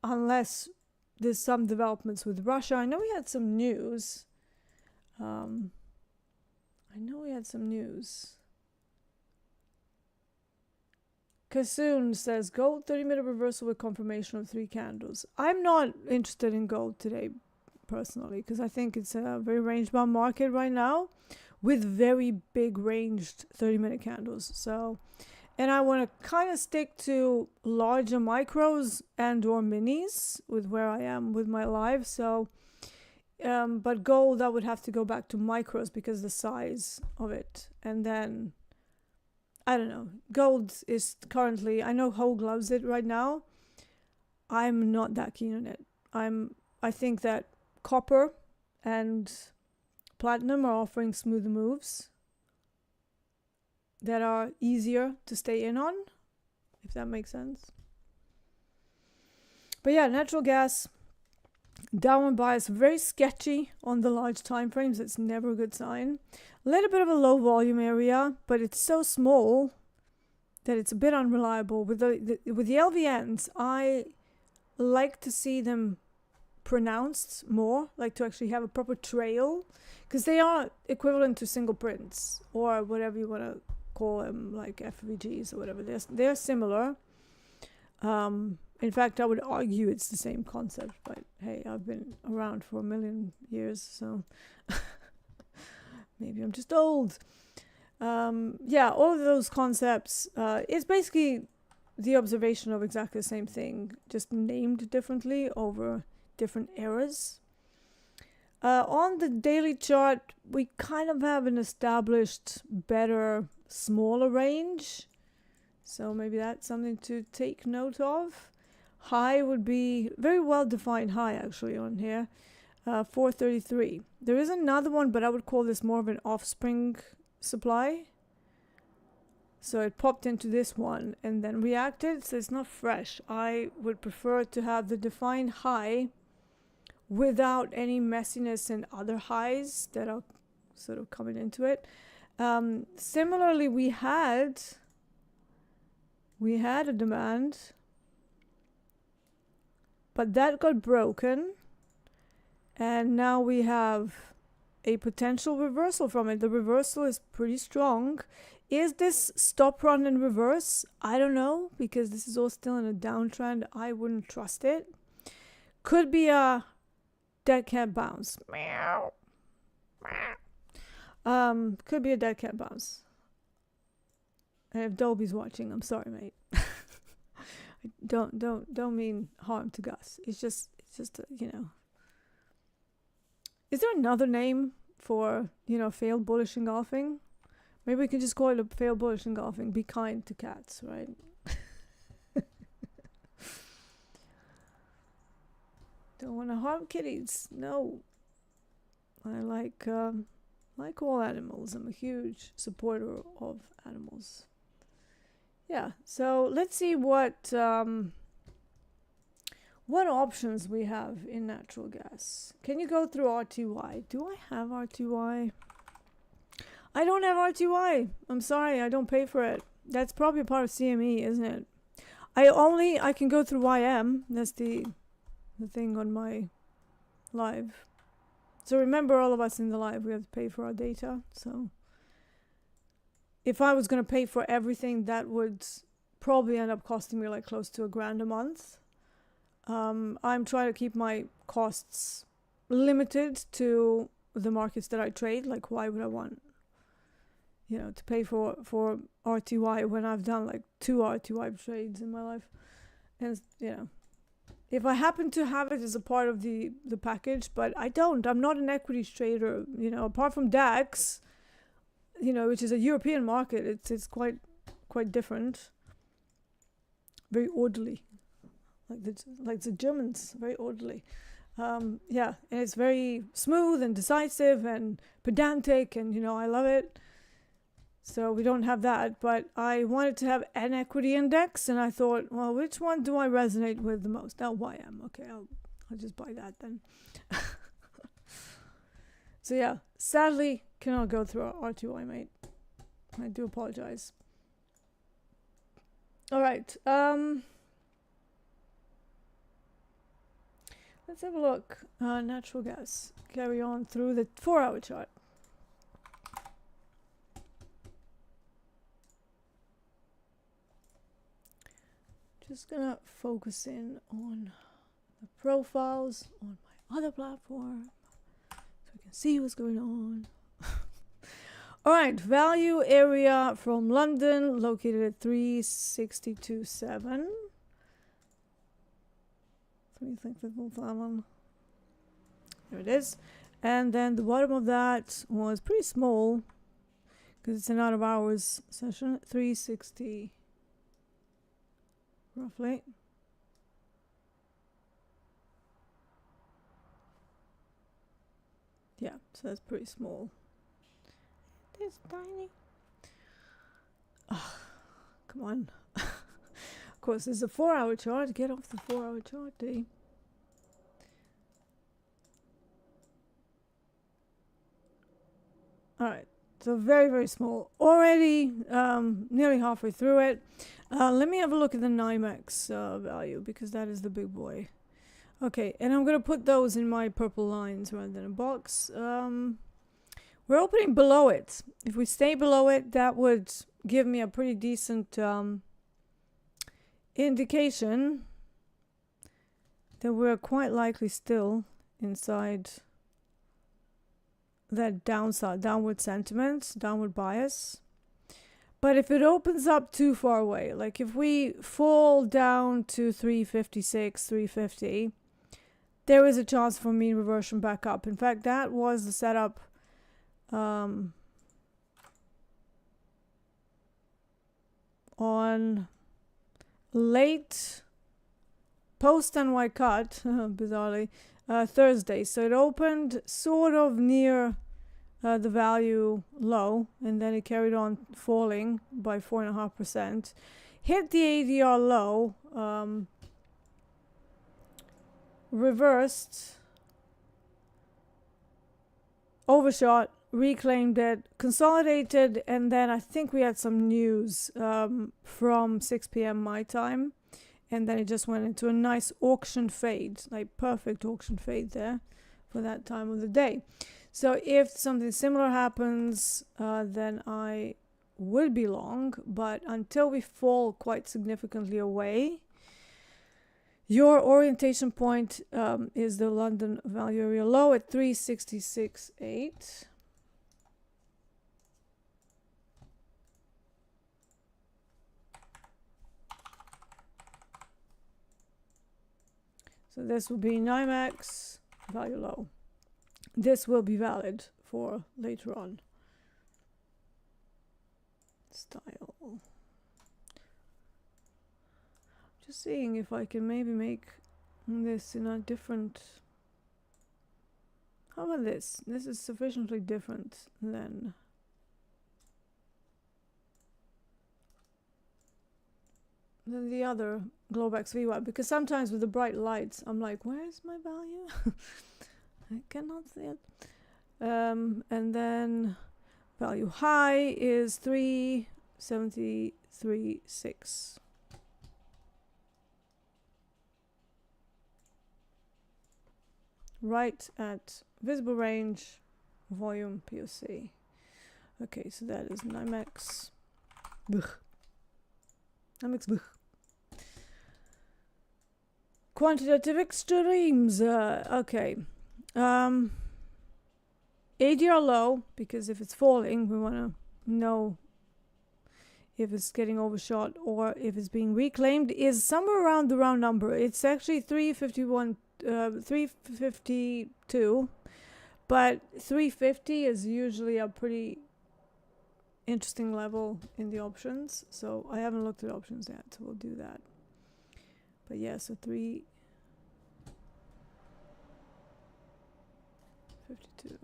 unless there's some developments with Russia. I know we had some news. Kasoon says gold 30-minute reversal with confirmation of 3 candles. I'm not interested in gold today, personally, because I think it's a very range bound market right now with very big ranged 30-minute candles. So, and I want to kind of stick to larger micros and or minis with where I am with my live. So, but gold, I would have to go back to micros because of the size of it. And then, I don't know, gold is currently, I know Hogue loves it right now. I'm not that keen on it. I think that copper and platinum are offering smoother moves that are easier to stay in on, if that makes sense. But yeah, natural gas, downward bias, very sketchy on the large time frames. It's never a good sign. A little bit of a low volume area, but it's so small that it's a bit unreliable. With the LVNs, I like to see them pronounced more, like to actually have a proper trail, because they are equivalent to single prints or whatever you want to call them, like FVGs or whatever. They're similar. In fact, I would argue it's the same concept, but hey, I've been around for a million years, so maybe I'm just old. Yeah, all of those concepts, it's basically the observation of exactly the same thing, just named differently over different eras. On the daily chart, we kind of have an established, better, smaller range. So maybe that's something to take note of. High would be very well defined high actually on here, 433. There is another one, but I would call this more of an offspring supply. So it popped into this one and then reacted, so it's not fresh. I would prefer to have the defined high without any messiness and other highs that are sort of coming into it. Similarly, we had a demand, but that got broken, and now we have a potential reversal from it. The reversal is pretty strong. Is this stop run and reverse? I don't know, because this is all still in a downtrend. I wouldn't trust it. Could be a dead cat bounce. Meow. Could be a dead cat bounce. And if Dolby's watching, I'm sorry, mate. I don't mean harm to Gus. It's just you know. Is there another name for, you know, failed bullish engulfing? Maybe we can just call it a failed bullish engulfing. Be kind to cats, right? Don't want to harm kitties. No. I like all animals. I'm a huge supporter of animals. Yeah. So let's see what options we have in natural gas. Can you go through RTY? Do I have RTY? I don't have RTY. I'm sorry, I don't pay for it. That's probably part of CME, isn't it? I can go through YM. That's the thing on my live. So remember, all of us in the live, we have to pay for our data. So if I was going to pay for everything, that would probably end up costing me like close to $1,000 a month. I'm trying to keep my costs limited to the markets that I trade. Like, why would I want, you know, to pay for RTY when I've done like 2 RTY trades in my life? And, you know, if I happen to have it as a part of the package, but I don't. I'm not an equities trader, you know, apart from DAX, you know, which is a European market. It's quite different. Very orderly. Like the Germans, very orderly. Yeah, and it's very smooth and decisive and pedantic, and, you know, I love it. So we don't have that, but I wanted to have an equity index, and I thought, well, which one do I resonate with the most? Now, YM. Okay, I'll just buy that then. So yeah, sadly, cannot go through RTY, mate. I do apologize. All right. Let's have a look. Natural gas. Carry on through the 4-hour chart. Just gonna focus in on the profiles on my other platform so we can see what's going on. All right, value area from London, located at 362.7. There it is. And then the bottom of that was pretty small because it's an out of hours session. 360 roughly. Yeah, so that's pretty small. It's tiny. Oh, come on. Of course, there's a 4-hour chart. Get off the 4-hour chart, D. Alright, so very, very small. Already nearly halfway through it. Let me have a look at the NYMEX value, because that is the big boy. Okay, and I'm going to put those in my purple lines rather than a box. We're opening below it. If we stay below it, that would give me a pretty decent indication that we're quite likely still inside that downward sentiment, downward bias. But if it opens up too far away, like if we fall down to 356, 350, there is a chance for mean reversion back up. In fact, that was the setup on late post NY cut, bizarrely, Thursday. So it opened sort of near the value low, and then it carried on falling by 4.5%. Hit the ADR low, reversed, overshot, reclaimed it, consolidated, and then I think we had some news from 6 p.m. my time, and then it just went into a nice auction fade, like perfect auction fade there for that time of the day. So if something similar happens, then I would be long, but until we fall quite significantly away, your orientation point is the London value area low at 366.8. So this will be NYMEX, value low. This will be valid for later on. Style. Just seeing if I can maybe make this in a different... How about this? This is sufficiently different than... the other Globex VY, because sometimes with the bright lights I'm like, where's my value? I cannot see it. And then value high is 373.6. Right at visible range, volume POC. Okay, so that is NYMEX. NYMEX. Quantitative extremes. Okay. ADR low, because if it's falling, we want to know if it's getting overshot or if it's being reclaimed, is somewhere around the round number. It's actually 352, but 350 is usually a pretty interesting level in the options. So I haven't looked at options yet, so we'll do that. But yeah, so 352.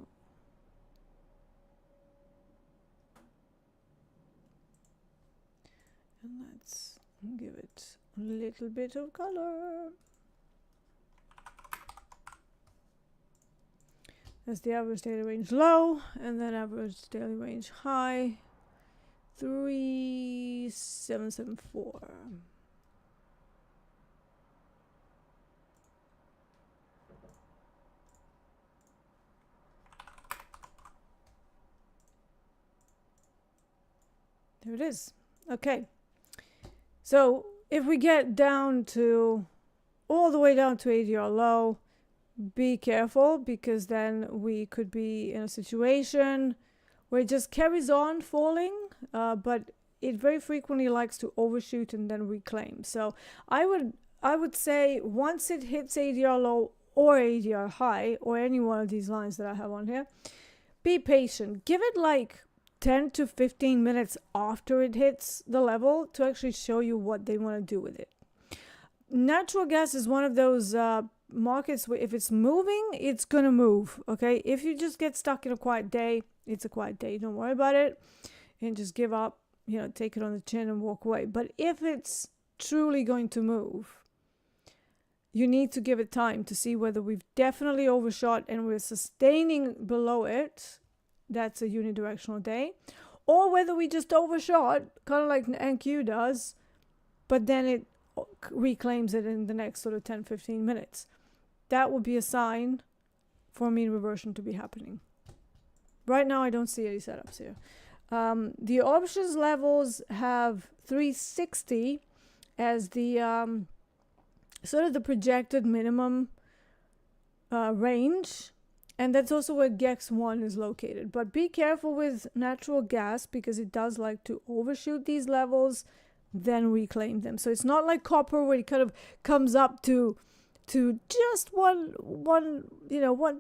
And let's give it a little bit of color. That's the average daily range low, and then average daily range high, 3774. There it is. Okay. So if we get down to all the way down to ADR low, be careful, because then we could be in a situation where it just carries on falling, but it very frequently likes to overshoot and then reclaim. So I would say once it hits ADR low or ADR high, or any one of these lines that I have on here, be patient. Give it like 10 to 15 minutes after it hits the level to actually show you what they want to do with it. Natural gas is one of those markets where if it's moving, it's gonna move. Okay, if you just get stuck in a quiet day, it's a quiet day. Don't worry about it and just give up, you know, take it on the chin and walk away. But if it's truly going to move, you need to give it time to see whether we've definitely overshot and we're sustaining below it. That's a unidirectional day, or whether we just overshot, kind of like NQ does, but then it reclaims it in the next sort of 10-15 minutes. That would be a sign for mean reversion to be happening. Right now I don't see any setups here. The options levels have 360 as the sort of the projected minimum range, and that's also where GEX1 is located. But be careful with natural gas, because it does like to overshoot these levels, then reclaim them. So it's not like copper where it kind of comes up to just one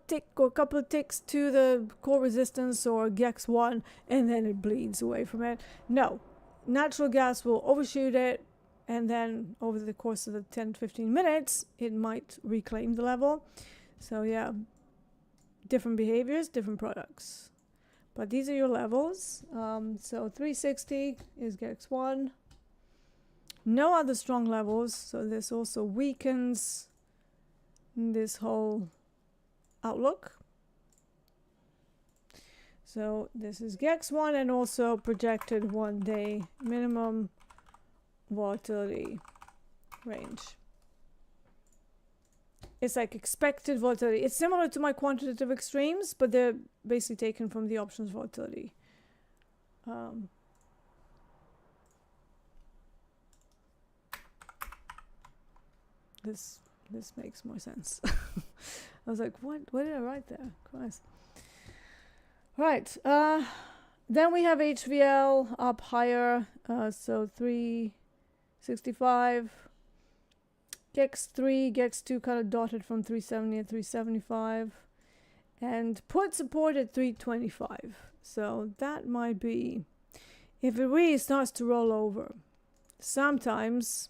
tick or a couple of ticks to the core resistance or GEX1, and then it bleeds away from it. No, natural gas will overshoot it, and then over the course of the 10-15 minutes it might reclaim the level. So yeah, different behaviors, different products, but these are your levels. So 360 is GEX1. No other strong levels, so this also weakens this whole outlook. So this is GEX1 and also projected 1 day minimum volatility range. It's like expected volatility. It's similar to my quantitative extremes, but they're basically taken from the options volatility. This makes more sense. I was like, what did I write there? Christ. Right. Then we have HVL up higher. So 365. GEX3, GEX2 kind of dotted from 370 and 375. And put support at 325. So that might be, if it really starts to roll over. Sometimes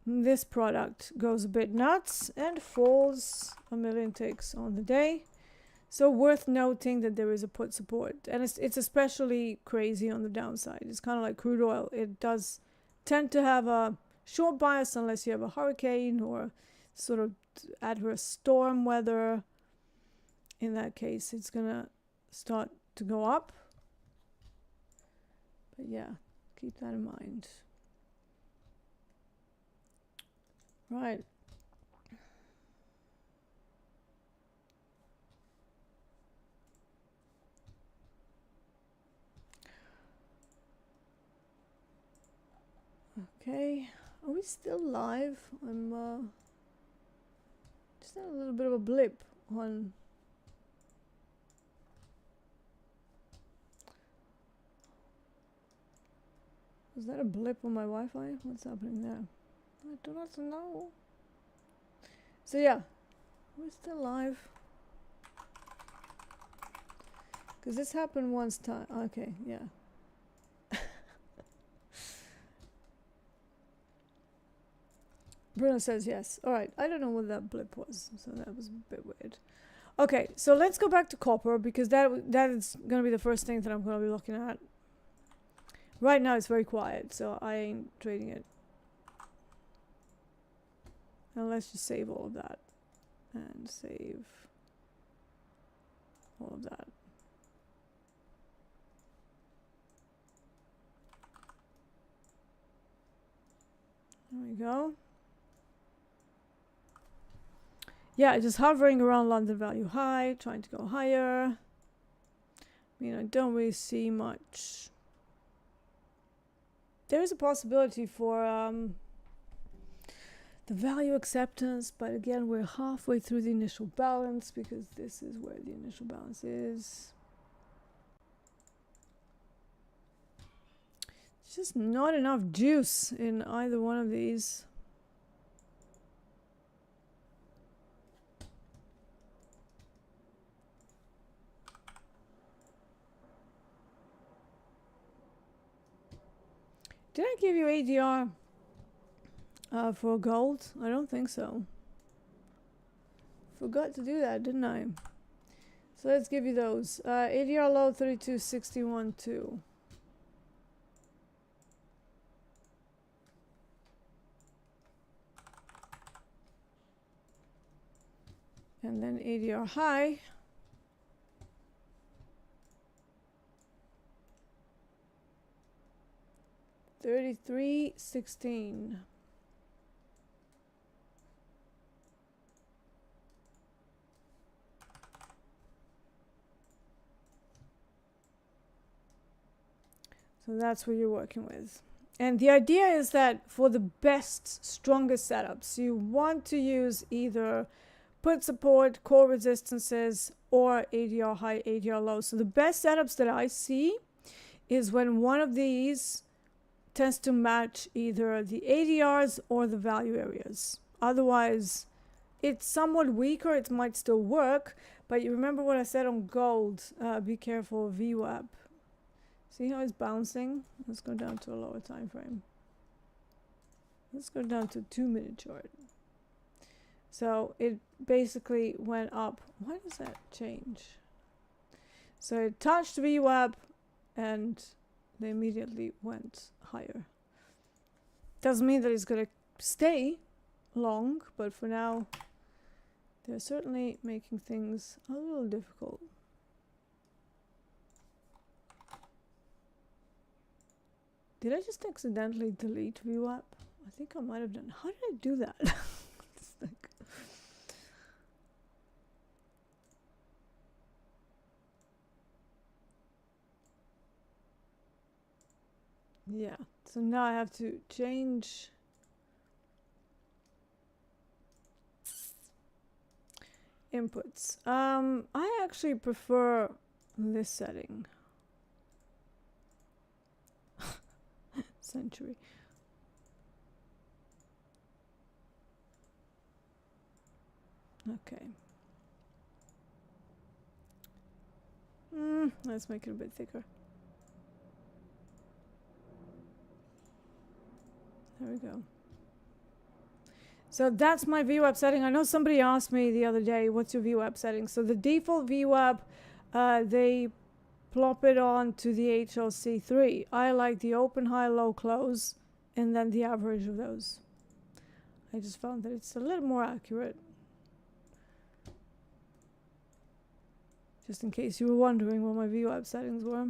this product goes a bit nuts and falls a million ticks on the day. So worth noting that there is a put support, and it's especially crazy on the downside. It's kind of like crude oil. It does tend to have a short bias unless you have a hurricane or sort of adverse storm weather. In that case, it's gonna start to go up. But yeah, keep that in mind. Right. Okay, are we still live? I'm just had a little bit of a blip on. Was that a blip on my Wi-Fi? What's happening there? I do not know. So yeah, we're still live. Because this happened once time. Okay, yeah. Bruno says yes. Alright, I don't know what that blip was, so that was a bit weird. Okay, so let's go back to copper, because that is going to be the first thing that I'm going to be looking at. Right now it's very quiet, so I ain't trading it. Now let's just save all of that. And save all of that. There we go. Yeah, just hovering around London value high, trying to go higher. I mean, I don't really see much. There is a possibility for the value acceptance, but again, we're halfway through the initial balance, because this is where the initial balance is. It's just not enough juice in either one of these. Did I give you ADR for gold? I don't think so. Forgot to do that, didn't I? So let's give you those. ADR low 32.61.2. And then ADR high. 33.16. So that's what you're working with. And the idea is that for the best, strongest setups, you want to use either put support, core resistances, or ADR high, ADR low. So the best setups that I see is when one of these tends to match either the ADRs or the value areas. Otherwise, it's somewhat weaker. It might still work, but you remember what I said on gold. Be careful of VWAP. See how it's bouncing? Let's go down to a lower time frame. Let's go down to 2-minute chart. So it basically went up. Why does that change? So it touched VWAP and they immediately went higher. Doesn't mean that it's going to stay long, but for now they're certainly making things a little difficult. Did I just accidentally delete VWAP? I think I might have done. How did I do that? It's like, yeah, so now I have to change inputs. I actually prefer this setting. Century. Okay. Let's make it a bit thicker. There we go. So that's my VWAP setting. I know somebody asked me the other day, what's your VWAP setting? So the default VWAP, they plop it on to the HLC3. I like the open, high, low, close, and then the average of those. I just found that it's a little more accurate. Just in case you were wondering what my VWAP settings were.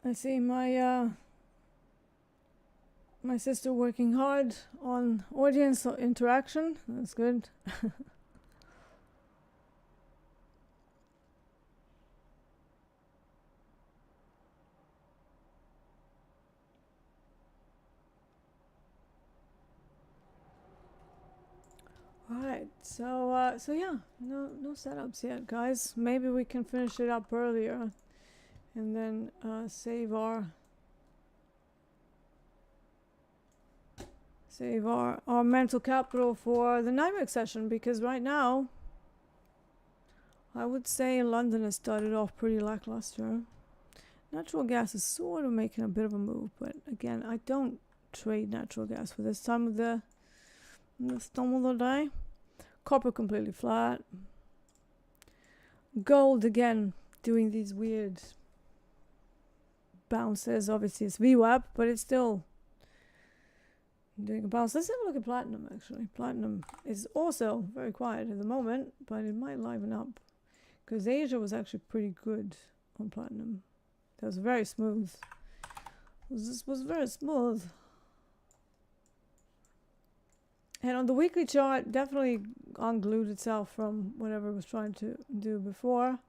I see my my sister working hard on audience interaction. That's good. Alright, so yeah, no setups yet, guys. Maybe we can finish it up earlier and then save our mental capital for the Nightmare session, because right now I would say London has started off pretty lackluster. Natural gas is sort of making a bit of a move, but again, I don't trade natural gas for this time of the day. Copper completely flat. Gold again doing these weird bounces. Obviously it's VWAP, but it's still doing a bounce. Let's have a look at platinum actually. Platinum is also very quiet at the moment, but it might liven up because Asia was actually pretty good on platinum. That was very smooth. This was very smooth. And on the weekly chart, definitely unglued itself from whatever it was trying to do before.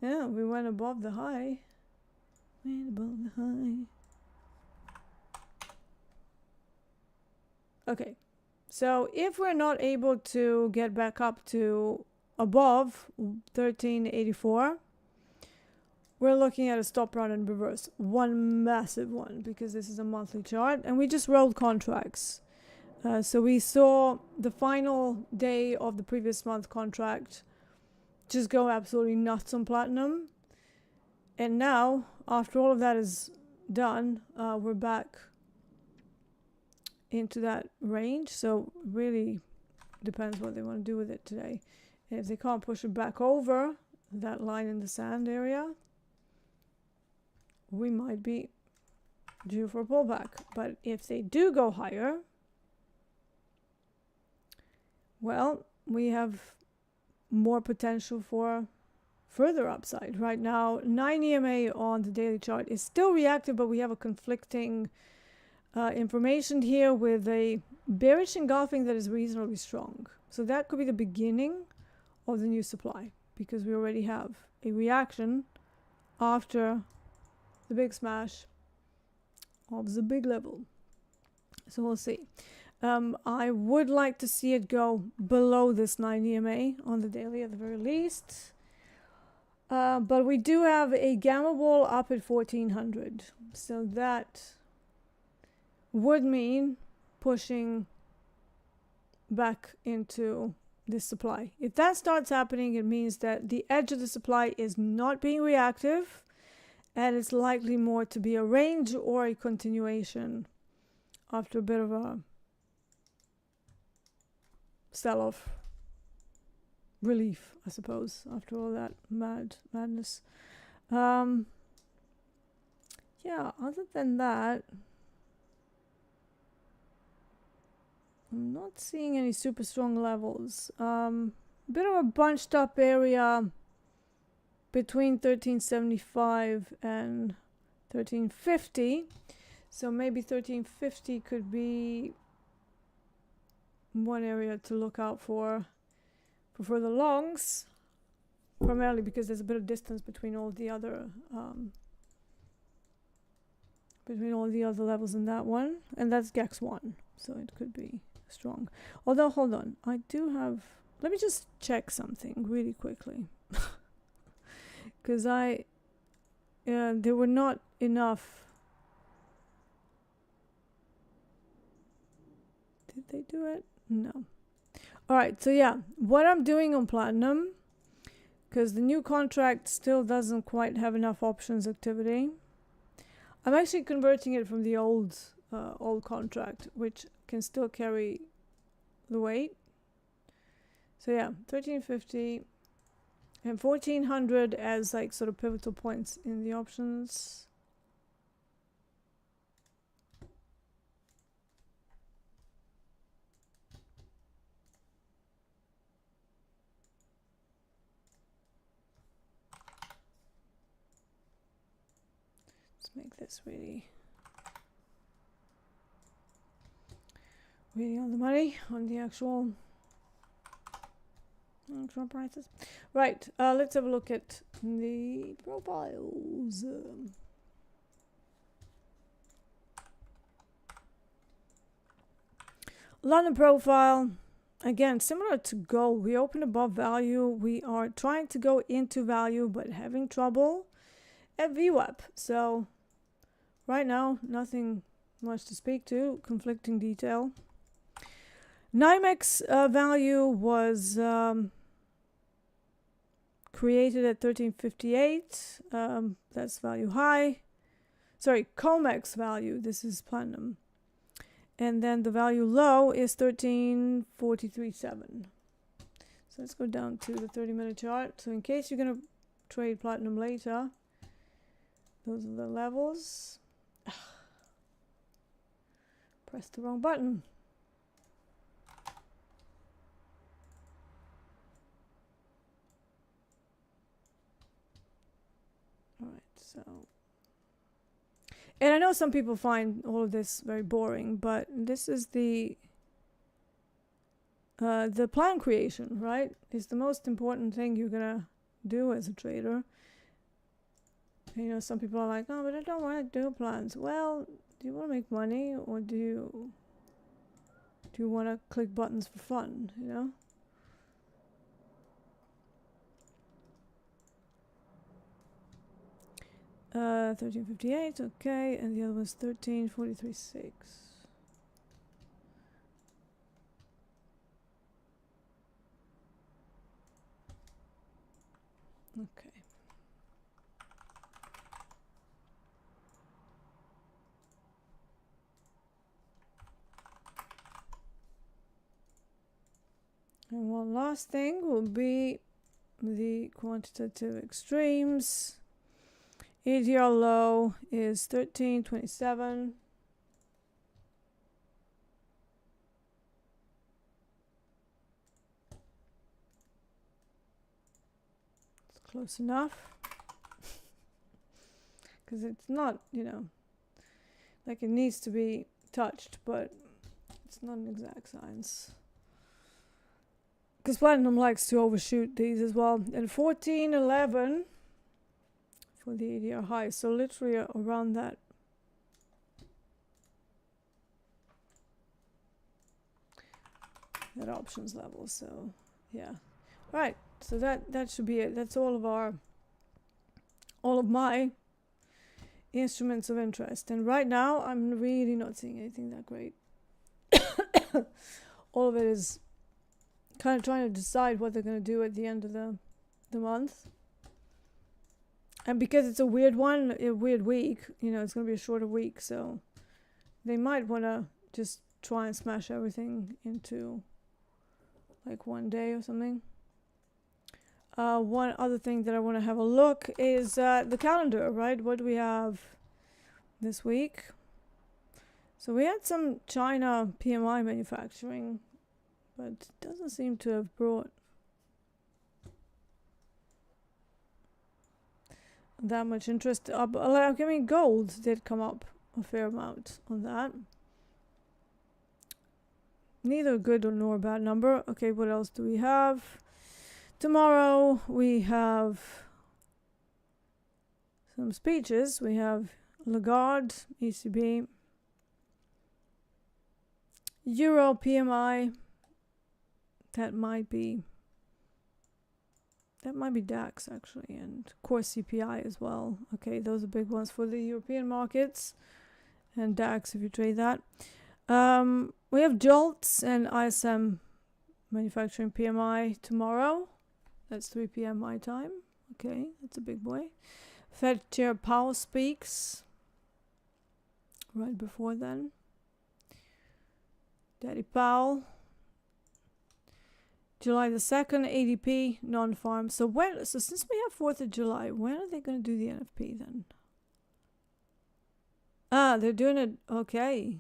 Yeah, we went above the high. Went above the high. Okay, so if we're not able to get back up to above 1384, we're looking at a stop run in reverse. One massive one, because this is a monthly chart, and we just rolled contracts. So we saw the final day of the previous month contract just go absolutely nuts on platinum. And now, after all of that is done, we're back into that range. So really depends what they want to do with it today. And if they can't push it back over that line in the sand area, we might be due for a pullback. But if they do go higher, well, we have more potential for further upside. Right now, 9 EMA on the daily chart is still reactive, but we have a conflicting information here with a bearish engulfing that is reasonably strong. So that could be the beginning of the new supply, because we already have a reaction after the big smash of the big level. So we'll see. I would like to see it go below this 9 EMA on the daily at the very least. But we do have a gamma ball up at 1400. So that would mean pushing back into this supply. If that starts happening, it means that the edge of the supply is not being reactive, and it's likely more to be a range or a continuation after a bit of a sell-off relief, I suppose, after all that madness. Yeah, other than that, I'm not seeing any super strong levels. Bit of a bunched up area between 1375 and 1350. So maybe 1350 could be one area to look out for further longs, primarily because there's a bit of distance between all the other levels in that one, and that's GEX1, so it could be strong. Although, hold on, I do have, let me just check something really quickly. Because there were not enough. Did they do it? No. All right, so yeah, what I'm doing on platinum, because the new contract still doesn't quite have enough options activity, I'm actually converting it from the old contract, which can still carry the weight. So yeah, 1350 and 1400 as like sort of pivotal points in the options. Let's make this really on the money, on the actual prices. Right, let's have a look at the profiles. London profile, again, similar to gold. We open above value. We are trying to go into value, but having trouble at VWAP. So right now, nothing much to speak to. Conflicting detail. NYMEX value was created at 1358. That's value high. Sorry, COMEX value. This is platinum. And then the value low is 1343.7. So let's go down to the 30-minute chart. So in case you're going to trade platinum later, those are the levels. Press the wrong button. Alright, so. And I know some people find all of this very boring, but this is the plan creation, right? It's the most important thing you're gonna do as a trader. And, you know, some people are like, oh, but I don't want to do plans. Well, do you want to make money, or do you want to click buttons for fun, you know? Uh, 1358, okay, and the other was 1343.6. Okay. And one last thing will be the quantitative extremes. ADR low is 1327. It's close enough. Because it's not, you know, like it needs to be touched, but it's not an exact science. Because platinum likes to overshoot these as well. And 1411 for the ADR high, so literally around that options level. So yeah, all right, so that should be it. That's all of my instruments of interest, and right now I'm really not seeing anything that great. All of it is kind of trying to decide what they're going to do at the end of the month. And because it's a weird week, you know, it's going to be a shorter week, so they might want to just try and smash everything into like one day or something. One other thing that I want to have a look is the calendar, right? What do we have this week? So we had some China PMI manufacturing, but it doesn't seem to have brought that much interest up. Like, I mean, gold did come up a fair amount on that. Neither a good nor a bad number. Okay, what else do we have? Tomorrow we have some speeches. We have Lagarde, ECB. Euro PMI. That might be DAX actually, and core CPI as well. Okay, those are big ones for the European markets, and DAX if you trade that. We have JOLTS and ISM manufacturing PMI tomorrow. That's 3 p.m. my time. Okay, that's a big boy. Fed Chair Powell speaks right before then. Daddy Powell. July the 2nd, ADP, non-farm. So since we have 4th of July, when are they going to do the NFP then? Ah, they're doing it. Okay.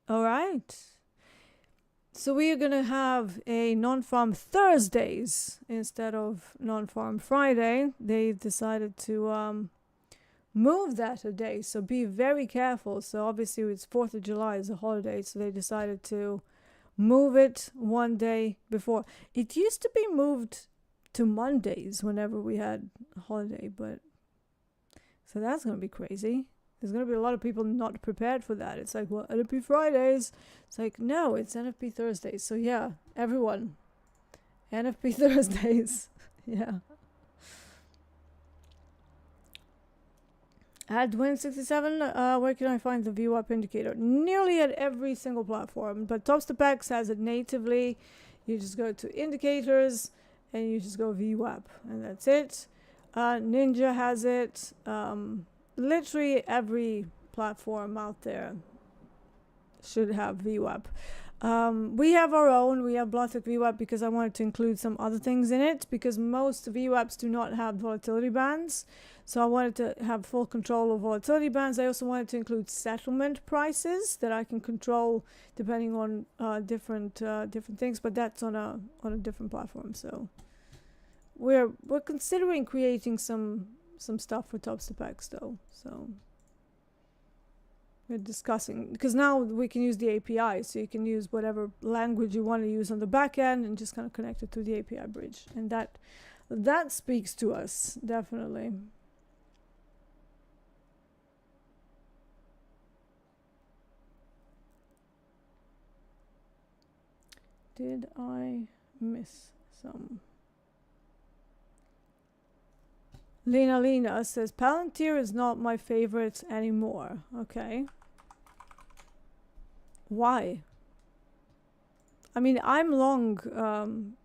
All right. So we are going to have a non-farm Thursdays instead of non-farm Friday. They decided to move that a day. So be very careful. So obviously it's 4th of July is a holiday. So they decided to move it one day before. It used to be moved to Mondays whenever we had a holiday, but so that's going to be crazy. There's going to be a lot of people not prepared for that. It's like, well, NFP Fridays. It's like, no, it's NFP Thursdays. So yeah, everyone, NFP Thursdays. Yeah. At Win67, where can I find the VWAP indicator? Nearly at every single platform, but Topstep has it natively. You just go to indicators and you just go VWAP, and that's it. Ninja has it. Literally every platform out there should have VWAP. We have our own. We have Blocktick VWAP because I wanted to include some other things in it, because most VWAPs do not have volatility bands. So I wanted to have full control of volatility bands. I also wanted to include settlement prices that I can control depending on different things, but that's on a different platform. So we're considering creating some stuff for Topstep though. So we're discussing, because now we can use the API, so you can use whatever language you want to use on the back end and just kind of connect it to the API bridge, and that speaks to us definitely. Did I miss some? Lena says Palantir is not my favorite anymore. Okay. Why? I mean, I'm long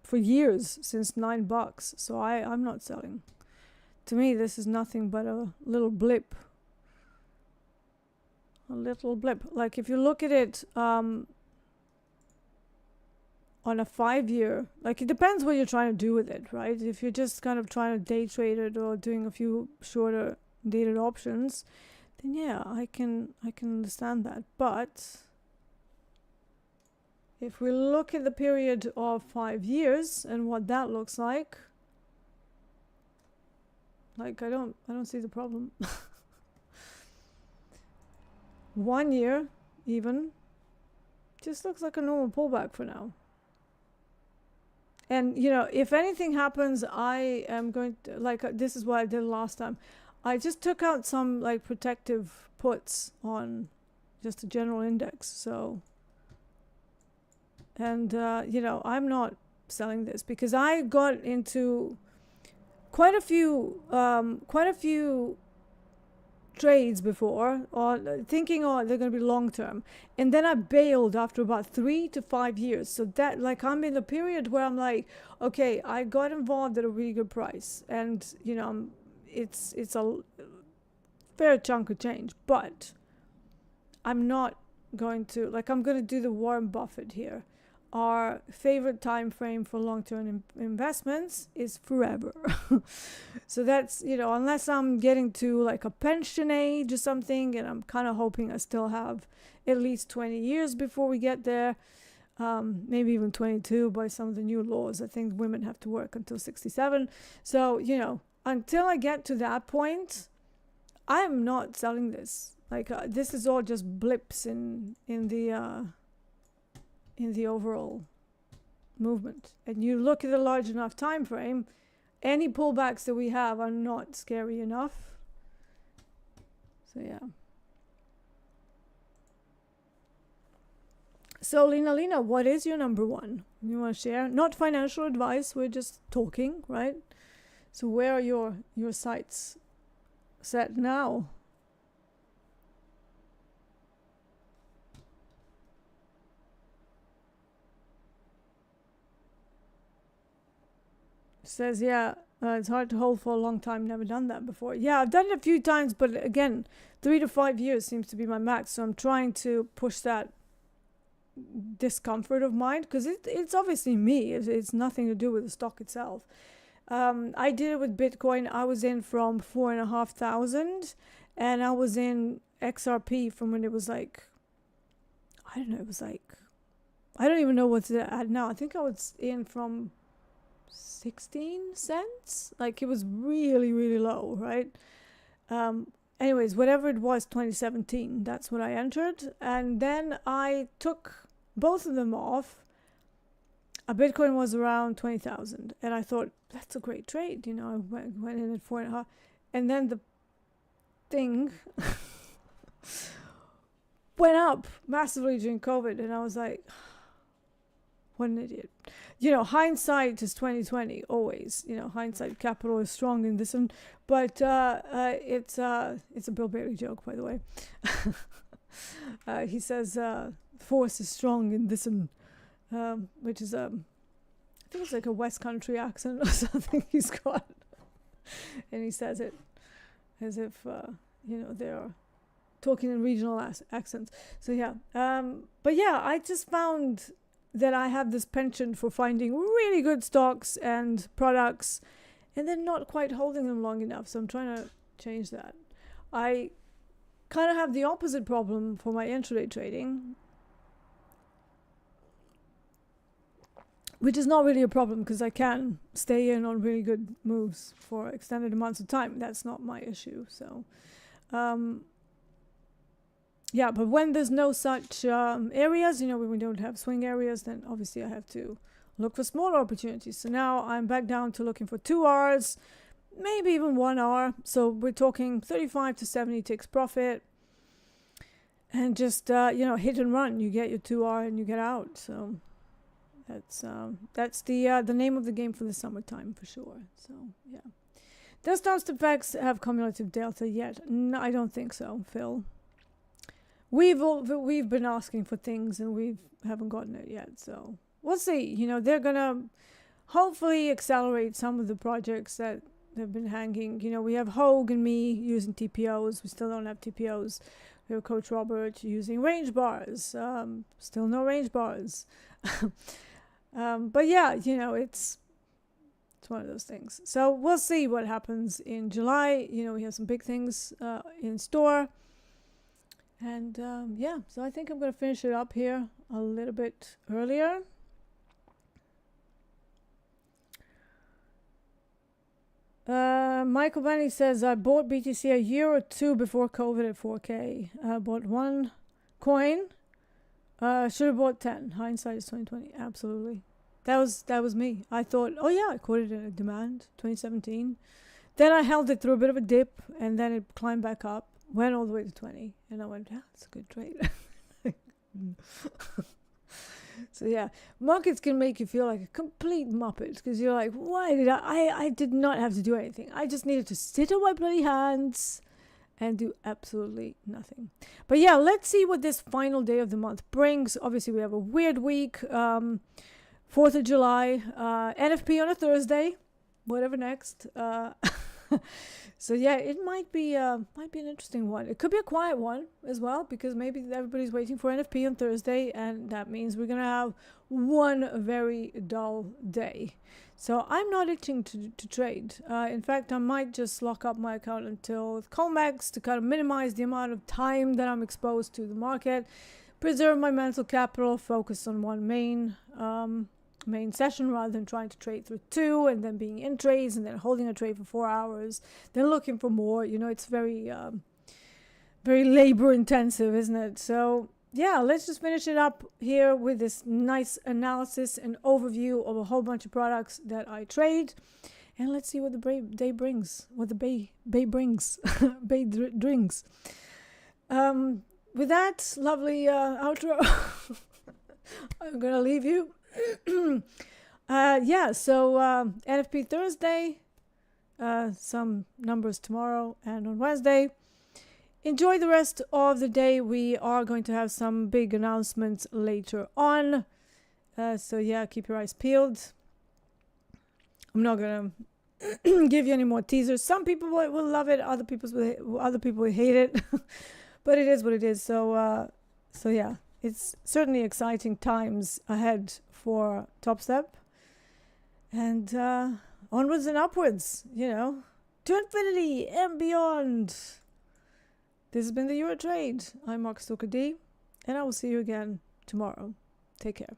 for years, since $9, so I'm not selling. To me, this is nothing but a little blip. A little blip. Like if you look at it on a 5-year, like it depends what you're trying to do with it, right? If you're just kind of trying to day trade it or doing a few shorter dated options, then yeah, I can understand that. But if we look at the period of 5 years and what that looks like I don't see the problem. 1 year even just looks like a normal pullback for now. And, you know, if anything happens, I am going to, like, this is what I did last time. I just took out some, like, protective puts on just a general index. So, and, you know, I'm not selling this because I got into quite a few trades before, or thinking, oh, they're going to be long term, and then I bailed after about 3 to 5 years. So that, like, I'm in a period where I'm like, okay, I got involved at a really good price, and you know, it's a fair chunk of change, but I'm not going to, like, I'm going to do the Warren Buffett here. Our favorite time frame for long-term investments is forever. So that's, you know, unless I'm getting to like a pension age or something, and I'm kind of hoping I still have at least 20 years before we get there, maybe even 22 by some of the new laws. I think women have to work until 67. So, you know, until I get to that point, I'm not selling this. Like, this is all just blips in the overall movement. And you look at a large enough time frame, any pullbacks that we have are not scary enough. So yeah. So, Lena, what is your number one? You want to share? Not financial advice. We're just talking, right? So, where are your sights set now? Says, yeah, it's hard to hold for a long time. Never done that before. Yeah, I've done it a few times, but again, 3 to 5 years seems to be my max. So I'm trying to push that discomfort of mine, because it's obviously me. It's nothing to do with the stock itself. I did it with Bitcoin. I was in from 4,500, and I was in XRP from when it was like, I don't know, it was like, I don't even know what's it at now. I think I was in from 16 cents. Like, it was really, really low, right? Anyways, whatever it was, 2017, that's when I entered. And then I took both of them off. A Bitcoin was around 20,000. And I thought, that's a great trade. You know, I went in at 4.5. And then the thing went up massively during COVID. And I was like, what an idiot. You know, hindsight is 2020 always. You know, hindsight capital is strong in this one. But it's a Bill Bailey joke, by the way. He says force is strong in this one, which is I think it's like a West Country accent or something he's got. And he says it as if you know, they're talking in regional accents. So yeah, but yeah, I just found that I have this penchant for finding really good stocks and products and then not quite holding them long enough. So I'm trying to change that. I kind of have the opposite problem for my intraday trading, which is not really a problem because I can stay in on really good moves for extended amounts of time. That's not my issue. So yeah, but when there's no such areas, you know, when we don't have swing areas, then obviously I have to look for smaller opportunities. So now I'm back down to looking for 2 Rs, maybe even 1 R. So we're talking 35 to 70 ticks profit. And just, you know, hit and run. You get your 2 R and you get out. So that's the name of the game for the summertime for sure. So, yeah. Does Topstep have cumulative delta yet? No, I don't think so, Phil. We've been asking for things and we haven't gotten it yet, so we'll see. You know, they're gonna hopefully accelerate some of the projects that have been hanging. You know, we have Hogue and me using TPOs. We still don't have TPOs. We have Coach Robert using range bars. Still no range bars. But yeah, you know, it's one of those things. So we'll see what happens in July. You know, we have some big things in store. And yeah, so I think I'm going to finish it up here a little bit earlier. Michael Benny says, I bought BTC a year or 2 before COVID at 4K. I bought 1 coin. Should have bought 10. Hindsight is 2020. Absolutely. That was me. I thought, oh yeah, I caught it at a demand, 2017. Then I held it through a bit of a dip, and then it climbed back up. Went all the way to 20, and I went, yeah, it's a good trade. So yeah, markets can make you feel like a complete muppet because you're like, why did I did not have to do anything. I just needed to sit on my bloody hands and do absolutely nothing. But yeah, let's see what this final day of the month brings. Obviously, we have a weird week. 4th of July, NFP on a Thursday, whatever next. So yeah, it might be an interesting one. It could be a quiet one as well because maybe everybody's waiting for NFP on Thursday, and that means we're gonna have one very dull day. So I'm not itching to trade. In fact, I might just lock up my account until COMEX to kind of minimize the amount of time that I'm exposed to the market, preserve my mental capital, focus on one main session rather than trying to trade through 2 and then being in trades and then holding a trade for 4 hours, then looking for more. You know, it's very labor intensive, isn't it? So yeah, let's just finish it up here with this nice analysis and overview of a whole bunch of products that I trade, and let's see what the day brings, what the bay brings, bay drinks. With that lovely outro. I'm gonna leave you. Yeah, so NFP Thursday, some numbers tomorrow, and on Wednesday. Enjoy the rest of the day. We are going to have some big announcements later on. So yeah, keep your eyes peeled. I'm not gonna give you any more teasers. Some people will love it. Other people will hate it. But it is what it is. So yeah, it's certainly exciting times ahead for Topstep. And onwards and upwards, to infinity and beyond. This has been the Euro Trade. I'm Mark Stoker D, and I will see you again tomorrow. Take care.